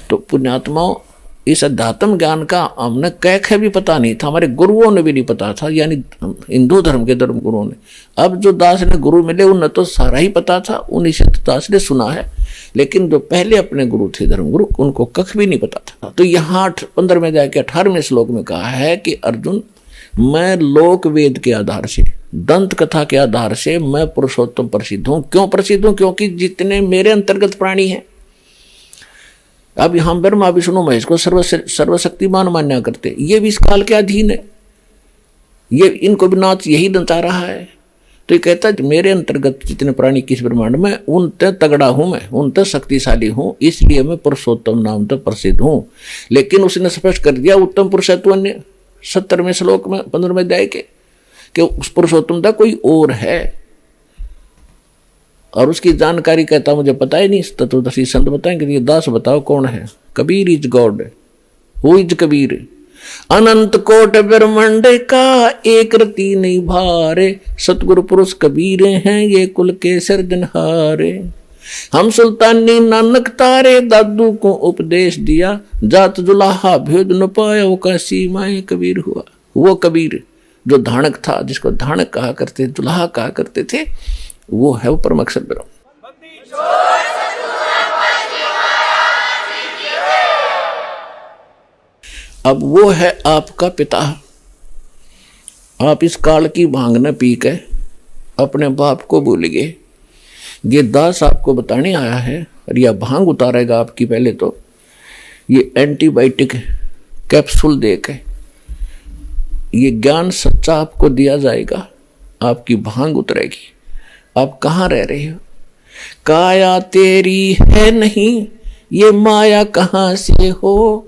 तो पुण्यात्माओं, इस अध्यात्म ज्ञान का हमने कह भी पता नहीं था, हमारे गुरुओं ने भी नहीं पता था, यानी हिंदू धर्म के धर्म गुरुओं ने। अब जो दास ने गुरु मिले उन्हें तो सारा ही पता था, उन्हीं से दास ने सुना है। लेकिन जो पहले अपने गुरु थे धर्म गुरु, उनको कख भी नहीं पता था। तो यहाँ 15वें अध्याय के 18वें श्लोक में कहा है कि अर्जुन, मैं लोक वेद के आधार से, दंत कथा के आधार से मैं पुरुषोत्तम प्रसिद्ध हूं। क्यों प्रसिद्ध हूं? क्योंकि जितने मेरे अंतर्गत प्राणी हैं, अब यहां ब्रह्मा विष्णु महेश को सर्वशक्तिमान मान्या करते, ये भी इस काल के अधीन है, ये इनको भी नाच यही नचा रहा है। तो ये कहता है मेरे अंतर्गत जितने प्राणी किस ब्रह्मांड में, उनते तगड़ा हूं मैं, उनते शक्तिशाली हूं, इसलिए मैं पुरुषोत्तम नाम तो प्रसिद्ध हूं। लेकिन उसने स्पष्ट कर दिया उत्तम पुरुषत्व अन्य 70वें श्लोक में 15वें अध्याय के, कि उस पुरुषोत्तमता कोई और है, और उसकी जानकारी कहता मुझे पता ही नहीं। तत्वदर्शी संत बताएंगे ये दास बताओ कौन है? Kabir is God. Who is Kabir? अनंत कोट ब्रह्मांड का एक रति नहीं भारे, सतगुरु पुरुष कबीर हैं ये कुल के सर्जनहारे। हम सुल्तानी नानक तारे, दादू को उपदेश दिया, जात जुलाहा भेद न पाया, वो का सीमाएं कबीर हुआ। वो कबीर जो धानक था, जिसको धानक कहा करते, जुलाहा कहा करते थे, वो है वो परम अक्षर ब्रह्म। अब वो है आपका पिता। आप इस काल की भांग न पी के अपने बाप को भूल गए। ये दास आपको बताने आया है, और यह भांग उतारेगा आपकी। पहले तो ये एंटीबायोटिक कैप्सूल दे के ये ज्ञान सच्चा आपको दिया जाएगा, आपकी भांग उतरेगी। आप कहाँ रह रहे हो? काया तेरी है नहीं, ये माया कहाँ से हो,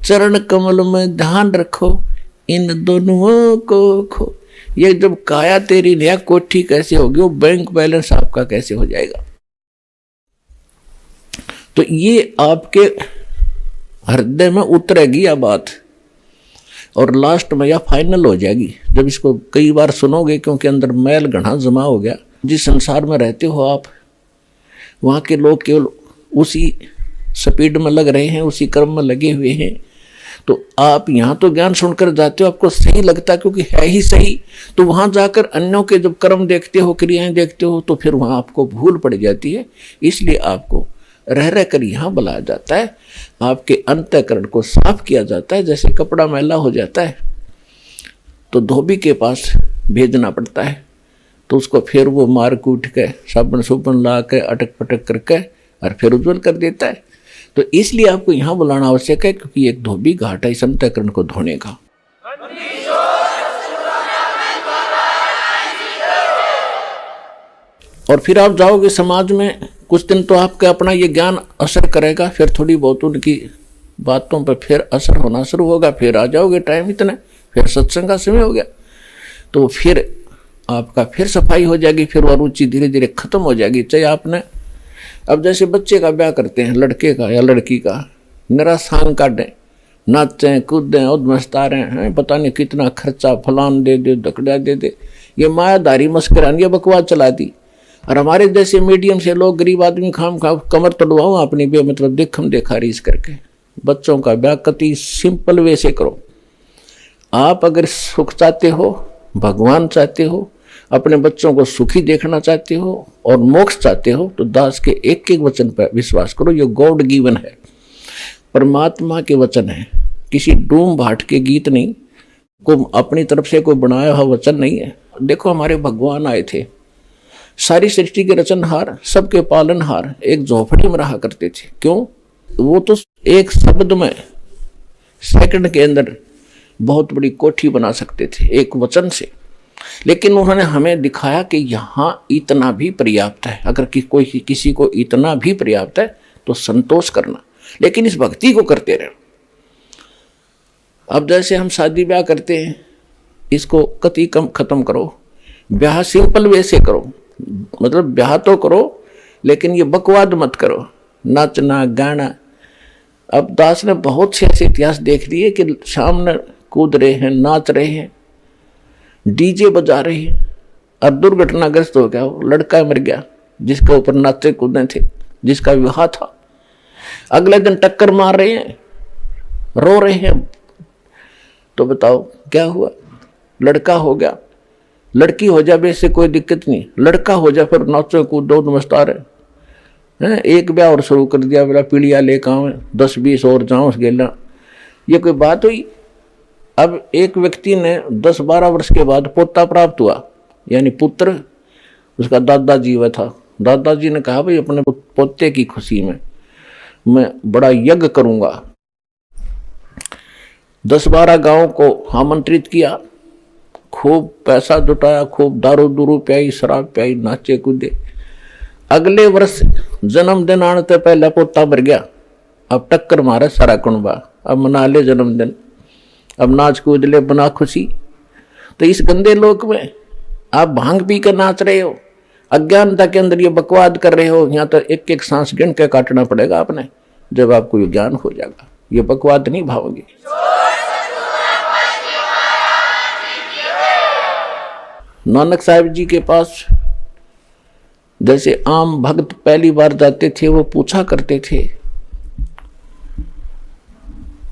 चरण कमल में ध्यान रखो, इन दोनों को खो। ये जब काया तेरी नया कोठी कैसे होगी, वो बैंक बैलेंस आपका कैसे हो जाएगा? तो ये आपके हृदय में उतरेगी यह बात, और लास्ट में यह फाइनल हो जाएगी जब इसको कई बार सुनोगे, क्योंकि अंदर मैल घना जमा हो गया। जिस संसार में रहते हो आप, वहाँ के लोग केवल उसी स्पीड में लग रहे हैं, उसी कर्म में लगे हुए हैं। तो आप यहाँ तो ज्ञान सुनकर जाते हो, आपको सही लगता है क्योंकि है ही सही। तो वहाँ जाकर अन्यों के जब कर्म देखते हो, क्रियाएं देखते हो, तो फिर वहाँ आपको भूल पड़ जाती है। इसलिए आपको रह रह कर यहाँ बुलाया जाता है, आपके अंतःकरण को साफ किया जाता है। जैसे कपड़ा मैला हो जाता है तो धोबी के पास भेजना पड़ता है, तो उसको फिर वो मार कूट के साबुन सुबन ला के अटक पटक करके और फिर उज्जवल कर देता है। तो इसलिए आपको यहाँ बुलाना आवश्यक है, क्योंकि एक धोबी घाट है इस अंतःकरण को धोने का। और फिर आप जाओगे समाज में, कुछ दिन तो आपका अपना ये ज्ञान असर करेगा, फिर थोड़ी बहुत उनकी बातों पर फिर असर होना शुरू होगा। फिर आ जाओगे टाइम इतना, फिर सत्संग का समय हो गया, तो फिर आपका फिर सफाई हो जाएगी, फिर वो रुचि धीरे धीरे खत्म हो जाएगी। चाहे आपने अब जैसे बच्चे का ब्याह करते हैं, लड़के का या लड़की का, मेरा सांग काटें, नाचें कूदें और मस्तारें हैं, पता नहीं कितना खर्चा, फलान दे दे, दकड़ा दे दे, ये मायादारी मस्करानी, ये बकवास चला दी। और हमारे जैसे मीडियम से लोग, गरीब आदमी, खाम खा कमर तोड़वाओ अपनी मतलब देखम देखा रीस करके। बच्चों का ब्याह कति सिंपल वे से करो। आप अगर सुख चाहते हो, भगवान चाहते हो, अपने बच्चों को सुखी देखना चाहते हो और मोक्ष चाहते हो, तो दास के एक एक वचन पर विश्वास करो। ये गॉड गिवन है, परमात्मा के वचन है, किसी डूम भाट के गीत नहीं, को अपनी तरफ से कोई बनाया हुआ वचन नहीं है। देखो हमारे भगवान आए थे, सारी सृष्टि के रचनहार, सबके पालनहार, एक झोपड़ी में रहा करते थे। क्यों? वो तो एक शब्द में सेकंड के अंदर बहुत बड़ी कोठी बना सकते थे एक वचन से। लेकिन उन्होंने हमें दिखाया कि यहाँ इतना भी पर्याप्त है। अगर कोई किसी को इतना भी पर्याप्त है तो संतोष करना, लेकिन इस भक्ति को करते रहे। अब जैसे हम शादी ब्याह करते हैं, इसको कति कम खत्म करो, ब्याह सिंपल वे से करो, मतलब ब्याह तो करो लेकिन ये बकवाद मत करो, नाचना गाना। अब दास ने बहुत से ऐसे इतिहास देख लिए कि सामने कूद रहे हैं, नाच रहे हैं, डीजे बजा रहे हैं, और दुर्घटनाग्रस्त हो गया, वो लड़का मर गया जिसके ऊपर नाचे कूदे थे, जिसका विवाह था। अगले दिन टक्कर मार रहे हैं, रो रहे हैं। तो बताओ क्या हुआ? लड़का हो गया, लड़की हो जाए वैसे कोई दिक्कत नहीं, लड़का हो जाए फिर नाचो कूदो नमस्कार है। एक ब्याह और शुरू कर दिया, बोला पीढ़िया लेकर आवे 10-20 और जाओ गेला, ये कोई बात हुई? अब एक व्यक्ति ने 10-12 वर्ष के बाद पोता प्राप्त हुआ, यानी पुत्र, उसका दादाजी हुआ था। दादाजी ने कहा भाई अपने पोते की खुशी में मैं बड़ा यज्ञ करूंगा। 10-12 गांव को आमंत्रित किया, खूब पैसा जुटाया, खूब दारू दूरू पियाई, शराब पियाई, नाचे कूदे। अगले वर्ष जन्मदिन आने से पहले पोता मर गया। अब टक्कर मारे सारा कुनबा, अब मना ले जन्मदिन, अब नाच कूद ले, बना खुशी। तो इस गंदे लोक में आप भांग पी कर नाच रहे हो, अज्ञानता के अंदर ये बकवाद कर रहे हो। यहाँ तो एक एक सांस गिन के काटना पड़ेगा आपने, जब आपको ये ज्ञान हो जाएगा। ये बकवाद नहीं भावोगे। नानक साहिब जी के पास जैसे आम भक्त पहली बार जाते थे, वो पूछा करते थे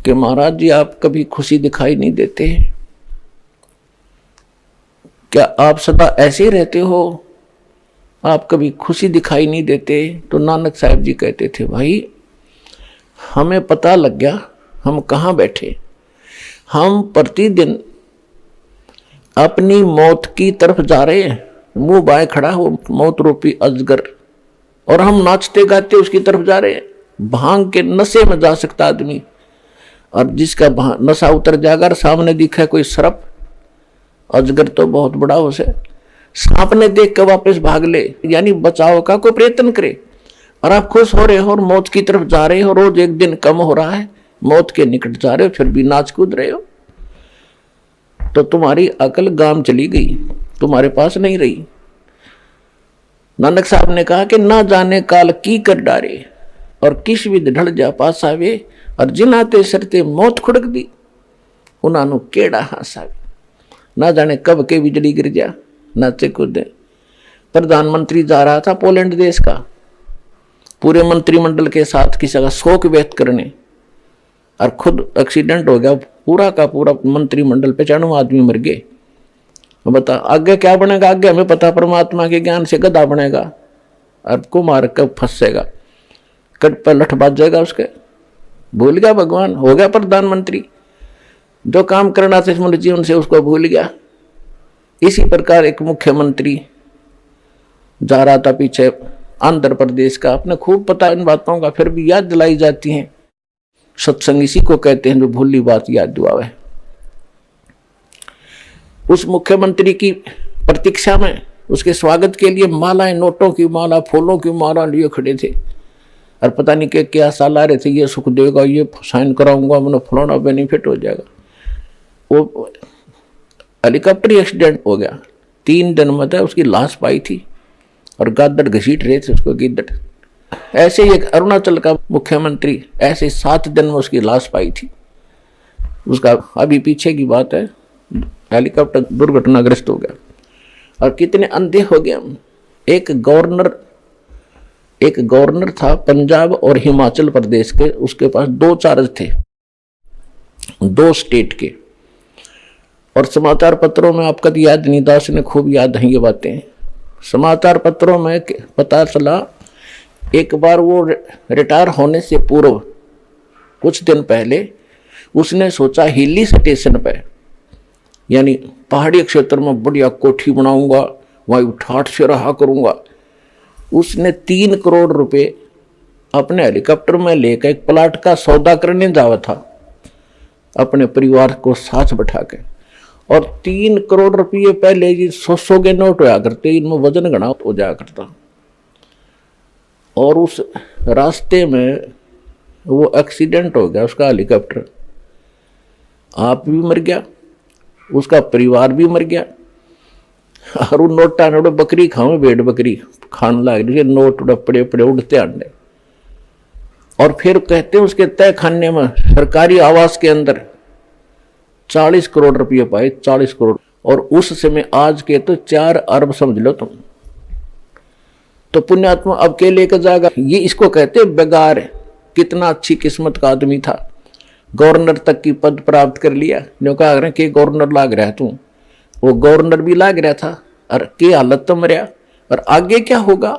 कि महाराज जी आप कभी खुशी दिखाई नहीं देते, क्या आप सदा ऐसे ही रहते हो, आप कभी खुशी दिखाई नहीं देते? तो नानक साहिब जी कहते थे भाई हमें पता लग गया हम कहाँ बैठे। हम प्रतिदिन अपनी मौत की तरफ जा रहे हैं, मुंह बाएं खड़ा हो मौत रूपी अजगर, और हम नाचते गाते उसकी तरफ जा रहे हैं। भांग के नशे में जा सकता आदमी, और जिसका नशा उतर जाएगा, सामने दिखा कोई सर्प, अजगर तो बहुत बड़ा उसे सांप ने देख कर वापस भाग ले, यानी बचाव का कोई प्रयत्न करे। और आप खुश हो रहे हो और मौत की तरफ जा रहे हो, रोज एक दिन कम हो रहा है, मौत के निकट जा रहे हो, फिर भी नाच कूद रहे हो, तो तुम्हारी अकल गाम चली गई, तुम्हारे पास नहीं रही। नानक साहब ने कहा कि ना जाने काल की कर डारे, और किस विध ढल जा पास आवे, और जिनाते सरते मौत खुड़क दी, उन्होंने केड़ा हासावे। ना जाने कब के बिजली गिर जा, नाचे कूदे। प्रधानमंत्री जा रहा था पोलैंड देश का, पूरे मंत्रिमंडल के साथ किसी का शोक व्यक्त करने, और खुद एक्सीडेंट हो गया, पूरा का पूरा मंत्रिमंडल 95 आदमी मर गए। बता आगे क्या बनेगा? आगे हमें पता, परमात्मा के ज्ञान से गधा बनेगा, और कुमार कब फंसेगा, कट पर लठ बाज जाएगा उसके, भूल गया भगवान, हो गया प्रधानमंत्री, जो काम करना था इस जीवन से उसको भूल गया। इसी प्रकार एक मुख्यमंत्री जा रहा था पीछे आंध्र प्रदेश का, अपने खूब पता इन बातों का, फिर भी याद दिलाई जाती हैं। सत्संग इसी को कहते हैं जो भूली बात याद दिलावे। उस मुख्यमंत्री की प्रतीक्षा में, उसके स्वागत के लिए मालाएं, नोटों की माला, फूलों की माला लिए खड़े थे, और पता नहीं क्या साल आ रहे थे, ये सुख देगा, ये साइन कराऊंगा, मैंने फलाना बेनिफिट हो जाएगा। वो हेलीकॉप्टर एक्सीडेंट हो गया, 3 दिन में था उसकी लाश पाई थी, और गादड़ घसीट रहे थे उसको गिद्दड़। ऐसे ही एक अरुणाचल का मुख्यमंत्री, ऐसे 7 दिन में उसकी लाश पाई थी। उसका अभी पीछे की बात है, हेलीकॉप्टर दुर्घटनाग्रस्त हो गया। और कितने अंधे हो गए हम। एक गवर्नर था पंजाब और हिमाचल प्रदेश के, उसके पास 2 चार्ज थे, 2 स्टेट के। और समाचार पत्रों में आपका तो याद नहीं, दास ने खूब याद है ये बातें। समाचार पत्रों में पता चला एक बार वो रिटायर होने से पूर्व कुछ दिन पहले उसने सोचा हिली स्टेशन पे, यानी पहाड़ी क्षेत्र में बढ़िया कोठी बनाऊंगा, वहीं ठाठ से रहा करूंगा। उसने 3 करोड़ रुपए अपने हेलीकॉप्टर में लेकर एक प्लाट का सौदा करने जावा था, अपने परिवार को साथ बैठा के। और 3 करोड़ रुपये पहले ये 100 के नोट होया करते, इनमें वजन घना हो जाया करता। और उस रास्ते में वो एक्सीडेंट हो गया, उसका हेलीकॉप्टर, आप भी मर गया, उसका परिवार भी मर गया। और वो नोटा नोट बकरी खाओ, भेड़ बकरी खाने लग रही, नोट पड़े पड़े उड़ते अंडे। और फिर कहते हैं उसके तय खाने में सरकारी आवास के अंदर 40 करोड़ रुपये पाए, 40 करोड़। और उस समय आज के तो 4 अरब समझ लो तुम। तो पुण्यात्मा अब के लेकर जाएगा, ये इसको कहते हैं बेगार, कितना अच्छी किस्मत का आदमी था, गवर्नर तक की पद प्राप्त कर लिया। जो कहा कि गवर्नर लाग रहा तू, वो गवर्नर भी लाग रहा था और की हालत तो मरिया। और आगे क्या होगा?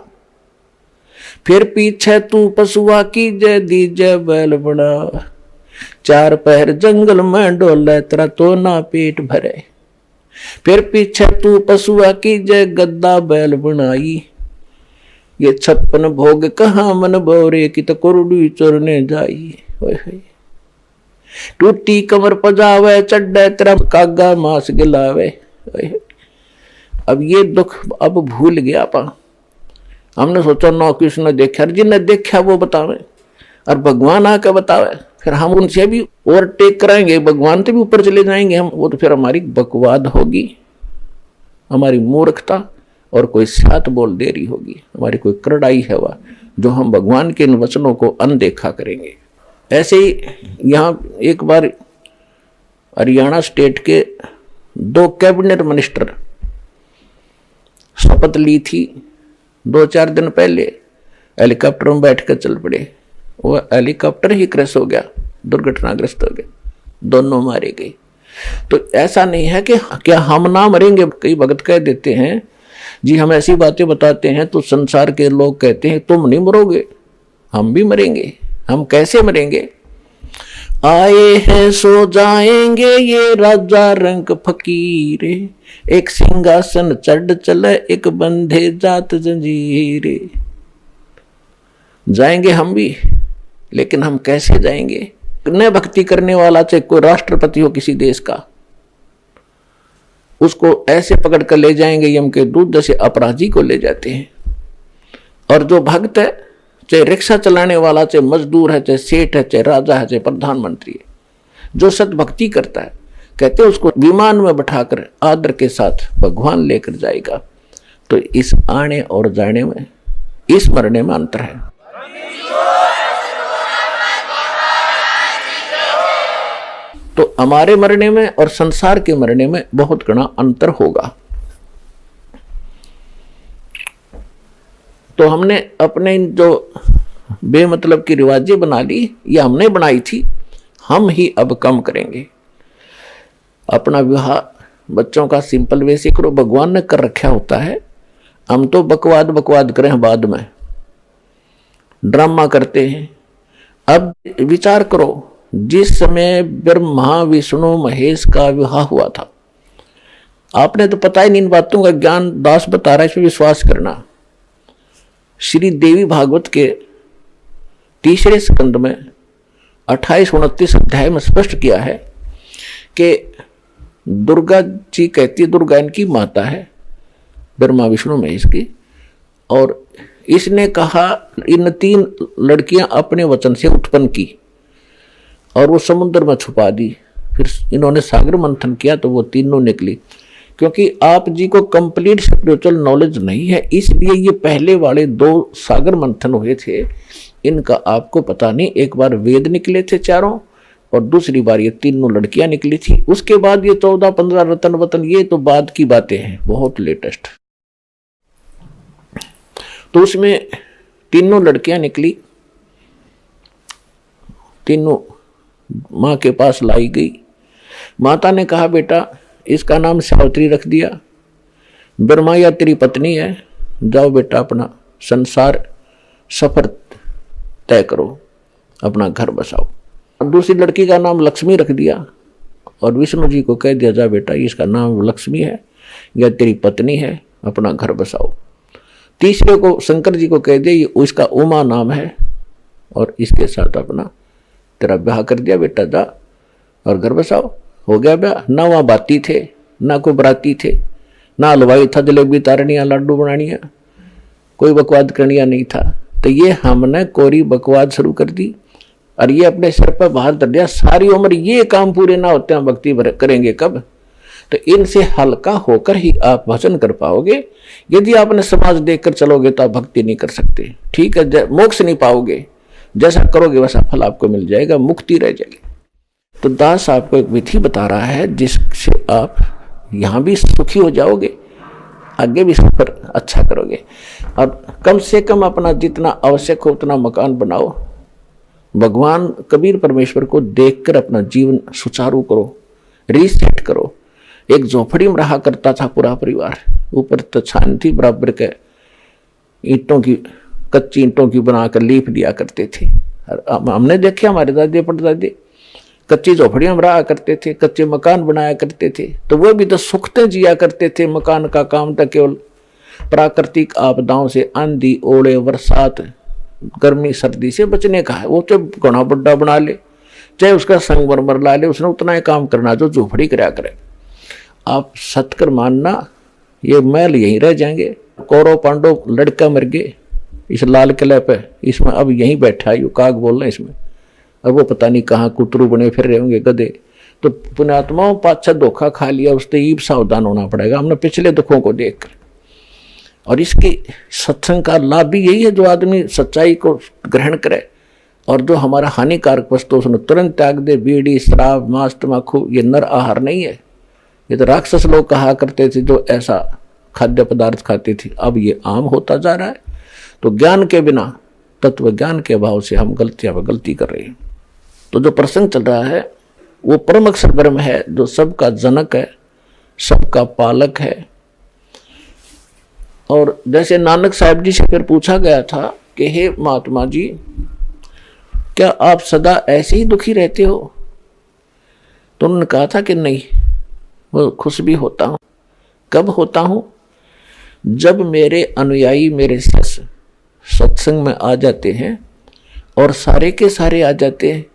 फिर पीछे तू पशुआ की जय दीजे बैल बड़ा, चार पैर जंगल में डोले तेरा तो ना पेट भरे। फिर पीछे तू पशुआ की जय गद्दा बैल बनाई, ये 56 भोग कहाँ मन बोरे की तो कुरडी चोरने जाई। टूटी कमर पजावे चड्डे तेरा कागा मांस गिलावे। अब ये दुख अब भूल गया पा। हमने सोचा ना किसने देखा, जिन्हें देखा वो बतावे और भगवान आके बतावे, फिर हम उनसे भी ओवरटेक कराएंगे, भगवान से भी ऊपर चले जाएंगे हम। वो तो फिर हमारी बकवाद होगी, हमारी मूर्खता और कोई सात बोल देरी होगी, हमारी कोई करड़ाई है वह, जो हम भगवान के इन वचनों को अनदेखा करेंगे। ऐसे ही यहाँ एक बार हरियाणा स्टेट के 2 कैबिनेट मिनिस्टर शपथ ली थी 2-4 दिन पहले, हेलीकॉप्टर में बैठ कर चल पड़े। वो हेलीकॉप्टर ही क्रैश हो गया, दुर्घटनाग्रस्त हो गया, दोनों मारे गए। तो ऐसा नहीं है कि क्या हम ना मरेंगे। कई भगत कह देते हैं जी, हम ऐसी बातें बताते हैं तो संसार के लोग कहते हैं तुम नहीं मरोगे, हम भी मरेंगे। हम कैसे मरेंगे? आए हैं सो जाएंगे ये राजा रंग फकीरे, एक सिंहासन चढ़ चले एक बंधे जात जंजीरे। जाएंगे हम भी, लेकिन हम कैसे जाएंगे? न भक्ति करने वाला चाहे कोई राष्ट्रपति हो किसी देश का, उसको ऐसे पकड़ कर ले जाएंगे यम के दूत जैसे अपराधी को ले जाते हैं। और जो भक्त है, चाहे रिक्शा चलाने वाला, चाहे मजदूर है, चाहे सेठ है, चाहे राजा है, चाहे प्रधानमंत्री है, जो सत भक्ति करता है, कहते हैं उसको विमान में बैठाकर आदर के साथ भगवान लेकर जाएगा। तो इस आने और जाने में, इस मरने में अंतर है। तो हमारे मरने में और संसार के मरने में बहुत घना अंतर होगा। तो हमने अपने जो बेमतलब की रिवाजें बना ली, ये हमने बनाई थी, हम ही अब कम करेंगे। अपना विवाह बच्चों का सिंपल वे से करो, भगवान ने कर रखा होता है। हम तो बकवाद करें, बाद में ड्रामा करते हैं। अब विचार करो, जिस समय ब्रह्मा विष्णु महेश का विवाह हुआ था, आपने तो पता ही नहीं, इन बातों का ज्ञान दास बता रहा है, इसमें विश्वास करना। श्री देवी भागवत के 3रे स्कंद में 28-29 अध्याय में स्पष्ट किया है कि दुर्गा जी कहती है, दुर्गा इनकी माता है, ब्रह्मा विष्णु महेश की, और इसने कहा इन 3 लड़कियां अपने वचन से उत्पन्न की और वो समुद्र में छुपा दी। फिर इन्होंने सागर मंथन किया तो वो तीनों निकली। क्योंकि आप जी को कंप्लीट स्पिरिचुअल नॉलेज नहीं है, इसलिए ये पहले वाले 2 सागर मंथन हुए थे, इनका आपको पता नहीं। एक बार वेद निकले थे चारों, और दूसरी बार ये तीनों लड़कियां निकली थी। उसके बाद ये 14-15 रतन वतन, ये तो बाद की बातें हैं, बहुत लेटेस्ट। तो उसमें तीनों लड़कियां निकली, तीनों माँ के पास लाई गई। माता ने कहा बेटा इसका नाम सावित्री रख दिया, ब्रह्मा या तेरी पत्नी है, जाओ बेटा अपना संसार सफर तय करो, अपना घर बसाओ। दूसरी लड़की का नाम लक्ष्मी रख दिया और विष्णु जी को कह दिया, जा बेटा इसका नाम लक्ष्मी है या तेरी पत्नी है, अपना घर बसाओ। तीसरे को शंकर जी को कह दिया, ये उसका उमा नाम है और इसके साथ अपना तेरा ब्याह कर दिया, बेटा जा और घर बसाओ। हो गया ब्याह। ना वहाँ बाती थे, ना कोई बराती थे, ना हलवाई था, जलेबी तारनिया लड्डू बनानिया, कोई बकवाद करनिया नहीं था। तो ये हमने कोरी बकवाद शुरू कर दी और ये अपने सिर पर बाहर धर दिया। सारी उम्र ये काम पूरे ना होते हैं, भक्ति करेंगे कब? तो इनसे हल्का होकर ही आप भजन कर पाओगे। यदि आपने समाज देखकर चलोगे तो आप भक्ति नहीं कर सकते, ठीक है, मोक्ष नहीं पाओगे। जैसा करोगे वैसा फल आपको मिल जाएगा, मुक्ति रह जाएगी। तो दास आपको एक विधि बता रहा है जिससे आप यहाँ भी सुखी हो जाओगे, आगे भी सफर अच्छा करोगे। और कम से कम अपना जितना आवश्यक हो उतना मकान बनाओ, भगवान कबीर परमेश्वर को देखकर अपना जीवन सुचारू करो, रीसेट करो। एक झोपड़ी में रहा करता था पूरा परिवार, ऊपर तो छान थी बराबर के, ईंटों की, कच्ची ईंटों की बनाकर लीप दिया करते थे। हमने देखे हमारे दादी परदादी कच्ची झोपड़ियां में रहा करते थे, कच्चे मकान बनाया करते थे, तो वो भी तो सुखते जिया करते थे। मकान का काम तो केवल प्राकृतिक आपदाओं से, आंधी, ओले, बरसात, गर्मी, सर्दी से बचने का है। वो चाहे घना बड्डा बना ले, चाहे उसका संगमरमर ला ले, उसने उतना ही काम करना जो झोपड़ी कराया करे। आप सतकर मानना, ये महल यहीं रह जाएंगे। कौरव पांडव लड़का मर गए इस लाल किले पे, इसमें अब यहीं बैठा है, काग बोलना इसमें, अब वो पता नहीं कहाँ कुतरू बने फिर रहे होंगे गधे। तो पुण्यात्माओं पाछा धोखा खा लिया, उससे ईब सावधान होना पड़ेगा हमने पिछले दुखों को देखकर। और इसके सत्संग का लाभ भी यही है, जो आदमी सच्चाई को ग्रहण करे और जो हमारा हानिकारक वस्तु उसने तुरंत त्याग दे। बीड़ी, शराब, मांस, तम्बाकू ये नर आहार नहीं है। ये तो राक्षस लोग कहा करते थे जो ऐसा खाद्य पदार्थ खाते थे, अब ये आम होता जा रहा है। तो ज्ञान के बिना, तत्व ज्ञान के अभाव से हम गलतियां पर गलती कर रहे हैं। तो जो प्रसंग चल रहा है वो परम अक्षर ब्रह्म है, जो सबका जनक है, सबका पालक है। और जैसे नानक साहब जी से फिर पूछा गया था कि हे महात्मा जी, क्या आप सदा ऐसे ही दुखी रहते हो? तो उन्होंने कहा था कि नहीं, वो खुश भी होता हूं। कब होता हूं? जब मेरे अनुयायी, मेरे शिष्य सत्संग में आ जाते हैं, और सारे के सारे आ जाते हैं।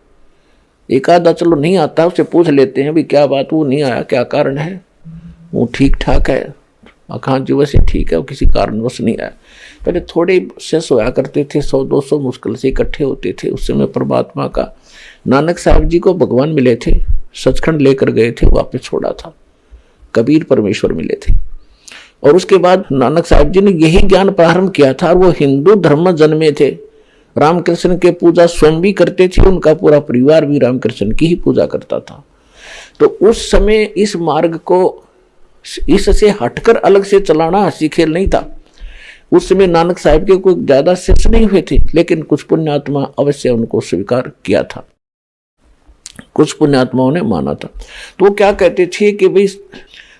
एक आधा चलो नहीं आता, उसे पूछ लेते हैं भी क्या बात, वो नहीं आया, क्या कारण है? वो ठीक ठाक है, आकांक्षा जी वैसे ठीक है, वो किसी कारणवश नहीं आया। पहले थोड़े शेष होया करते थे, 100-200 मुश्किल से इकट्ठे होते थे। उस समय परमात्मा का, नानक साहब जी को भगवान मिले थे, सचखंड लेकर गए थे, वापस छोड़ा था, कबीर परमेश्वर मिले थे। और उसके बाद नानक साहब जी ने यही ज्ञान प्रारंभ किया था। और वो हिंदू धर्म में जन्मे थे, रामकृष्ण के पूजा स्वयं भी करते थे, उनका पूरा परिवार भी रामकृष्ण की ही पूजा करता था। तो उस समय इस मार्ग को इससे हटकर अलग से चलाना हंसी खेल नहीं था। उस समय नानक साहब के कोई ज्यादा शिष्य नहीं हुए थे, लेकिन कुछ पुण्यात्मा अवश्य उनको स्वीकार किया था, कुछ पुण्यात्माओं ने माना था। तो वो क्या कहते थे कि भाई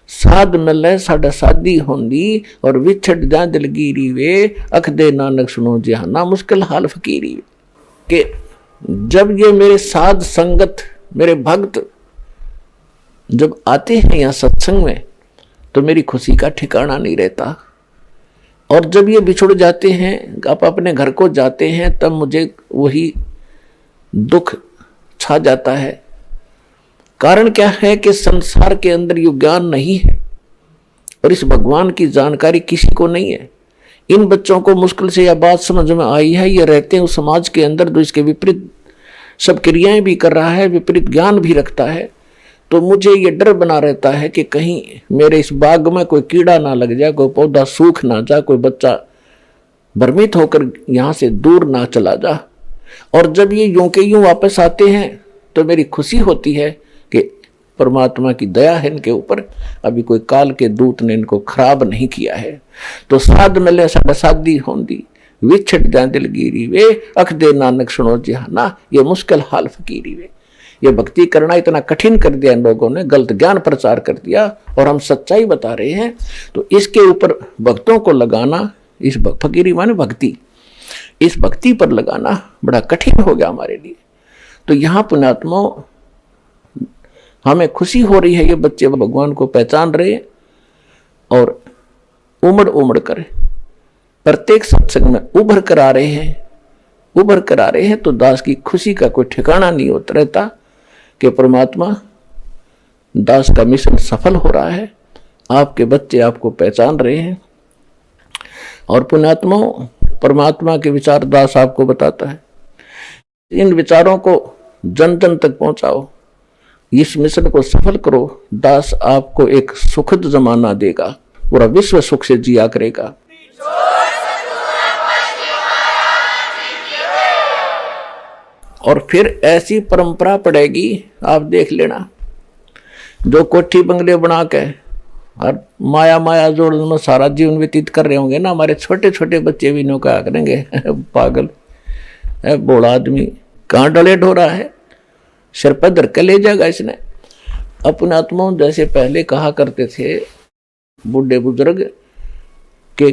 साध मिले साढ़ा शादी होंदी, और विछड़ जा दिलगिरी वे, अख दे नानक सुनो जहाना, मुश्किल हाल फकीरी। कि जब ये मेरे साध संगत, मेरे भक्त जब आते हैं यहाँ सत्संग में, तो मेरी खुशी का ठिकाना नहीं रहता। और जब ये बिछुड़ जाते हैं, आप अपने घर को जाते हैं, तब मुझे वही दुख छा जाता है। कारण क्या है कि संसार के अंदर ये ज्ञान नहीं है, और इस भगवान की जानकारी किसी को नहीं है। इन बच्चों को मुश्किल से यह बात समझ में आई है, ये रहते हैं उस समाज के अंदर जो इसके विपरीत सब क्रियाएं भी कर रहा है, विपरीत ज्ञान भी रखता है। तो मुझे ये डर बना रहता है कि कहीं मेरे इस बाग में कोई कीड़ा ना लग जाए, कोई पौधा सूख ना जाए, कोई बच्चा भ्रमित होकर यहाँ से दूर ना चला जा। और जब ये यूं के यूं वापस आते हैं, तो मेरी खुशी होती है कि परमात्मा की दया है इनके ऊपर, अभी कोई काल के दूत ने इनको खराब नहीं किया है। तो साध मिले साढ़ा शादी होंदी, विछड़ जा दिलगिरी वे, अख दे नानक सुनो जहाना, ये मुश्किल हाल फकीरी वे। ये भक्ति करना इतना कठिन कर दिया इन लोगों ने, गलत ज्ञान प्रचार कर दिया, और हम सच्चाई बता रहे हैं। तो इसके ऊपर भक्तों को लगाना, इस फकीरी माने भक्ति, इस भक्ति पर लगाना बड़ा कठिन हो गया हमारे लिए। तो यहाँ पुण्यात्माओं हमें खुशी हो रही है, ये बच्चे भगवान को पहचान रहे और उमड़ उमड़ कर प्रत्येक सत्संग में उभर कर आ रहे हैं। तो दास की खुशी का कोई ठिकाना नहीं होता रहता कि परमात्मा, दास का मिशन सफल हो रहा है, आपके बच्चे आपको पहचान रहे हैं। और पुण्यात्माओं, परमात्मा के विचार दास आपको बताता है, इन विचारों को जन जन तक पहुंचाओ, इस मिशन को सफल करो। दास आपको एक सुखद जमाना देगा, पूरा विश्व सुख से जिया करेगा। और फिर ऐसी परंपरा पड़ेगी, आप देख लेना, जो कोठी बंगले बना के और माया माया जोड़ में सारा जीवन व्यतीत कर रहे होंगे ना, हमारे छोटे छोटे बच्चे भी नौका करेंगे, पागल है, बोला आदमी, कहाँ डलेट हो रहा है, सिर पर धर के ले जाएगा इसने। अपने आत्माओं जैसे पहले कहा करते थे बूढ़े बुजुर्ग कि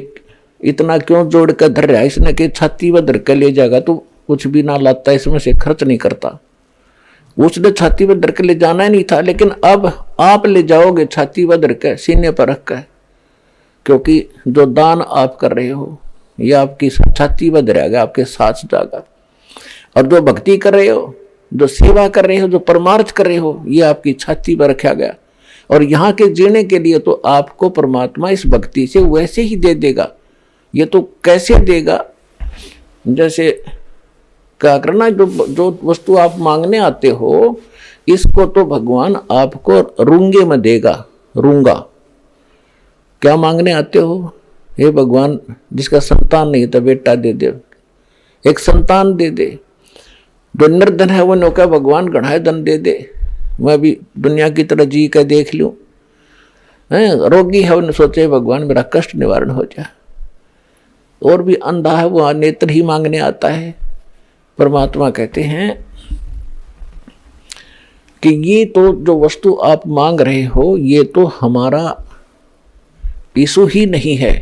इतना क्यों जोड़ कर धर रहा है इसने कि छाती पर धर के ले जाएगा तो कुछ भी ना लाता, इसमें से खर्च नहीं करता। उसने छाती पर धर के ले जाना ही नहीं था, लेकिन अब आप ले जाओगे छाती पर धर के, सीने पर रख कर, क्योंकि जो दान आप कर रहे हो ये आपकी छाती पर धरेगा, आपके साथ जाएगा। और जो भक्ति कर रहे हो, जो सेवा कर रहे हो, जो परमार्थ कर रहे हो, ये आपकी छाती पर रखा गया। और यहाँ के जीने के लिए तो आपको परमात्मा इस भक्ति से वैसे ही दे देगा। ये तो कैसे देगा, जैसे क्या करना, जो वस्तु आप मांगने आते हो इसको तो भगवान आपको रूंगे में देगा। रूंगा क्या मांगने आते हो, हे भगवान जिसका संतान नहीं तो बेटा दे दे, एक संतान दे दे। जो निर्धन है वो नौका भगवान गढ़ाए धन दे दे, मैं भी दुनिया की तरह जी कर देख लूं। रोगी है वो सोचे भगवान मेरा कष्ट निवारण हो जाए। और भी अंधा है वो नेत्र ही मांगने आता है। परमात्मा कहते हैं कि ये तो जो वस्तु आप मांग रहे हो ये तो हमारा इशू ही नहीं है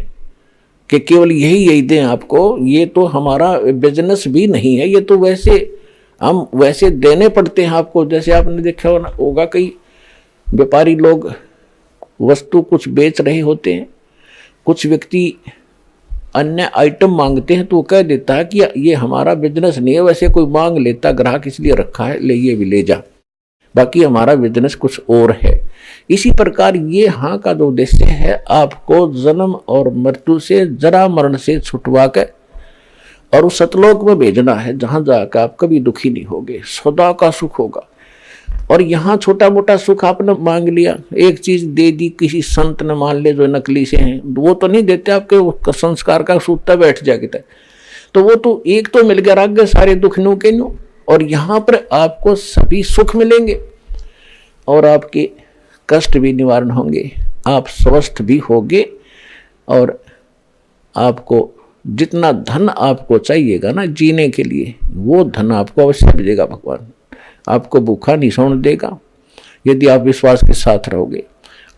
कि केवल यही दें आपको, ये तो हमारा बिजनेस भी नहीं है। ये तो वैसे हम वैसे देने पड़ते हैं आपको। जैसे आपने देखा होगा कई व्यापारी लोग वस्तु कुछ बेच रहे होते हैं, कुछ व्यक्ति अन्य आइटम मांगते हैं तो वो कह देता है कि ये हमारा बिजनेस नहीं है। वैसे कोई मांग लेता, ग्राहक इसलिए रखा है, ले ये भी ले जा, बाकी हमारा बिजनेस कुछ और है। इसी प्रकार ये हाँ का जो उद्देश्य है आपको जन्म और मृत्यु से, जरा मरण से छुटवा कर और उस सतलोक में भेजना है, जहां जाकर आप कभी दुखी नहीं होगे, सदा का सुख होगा। और यहाँ छोटा मोटा सुख आपने मांग लिया, एक चीज दे दी किसी संत ने, मान ले जो नकली से हैं, वो तो नहीं देते आपके संस्कार का सूता बैठ जाएगा, तो वो तो एक तो मिल गया, राग सारे दुख नो के नो। और यहाँ पर आपको सभी सुख मिलेंगे और आपके कष्ट भी निवारण होंगे, आप स्वस्थ भी होगे। और आपको जितना धन आपको चाहिएगा ना जीने के लिए, वो धन आपको अवश्य मिलेगा। भगवान आपको भूखा नहीं सोने देगा यदि आप विश्वास के साथ रहोगे।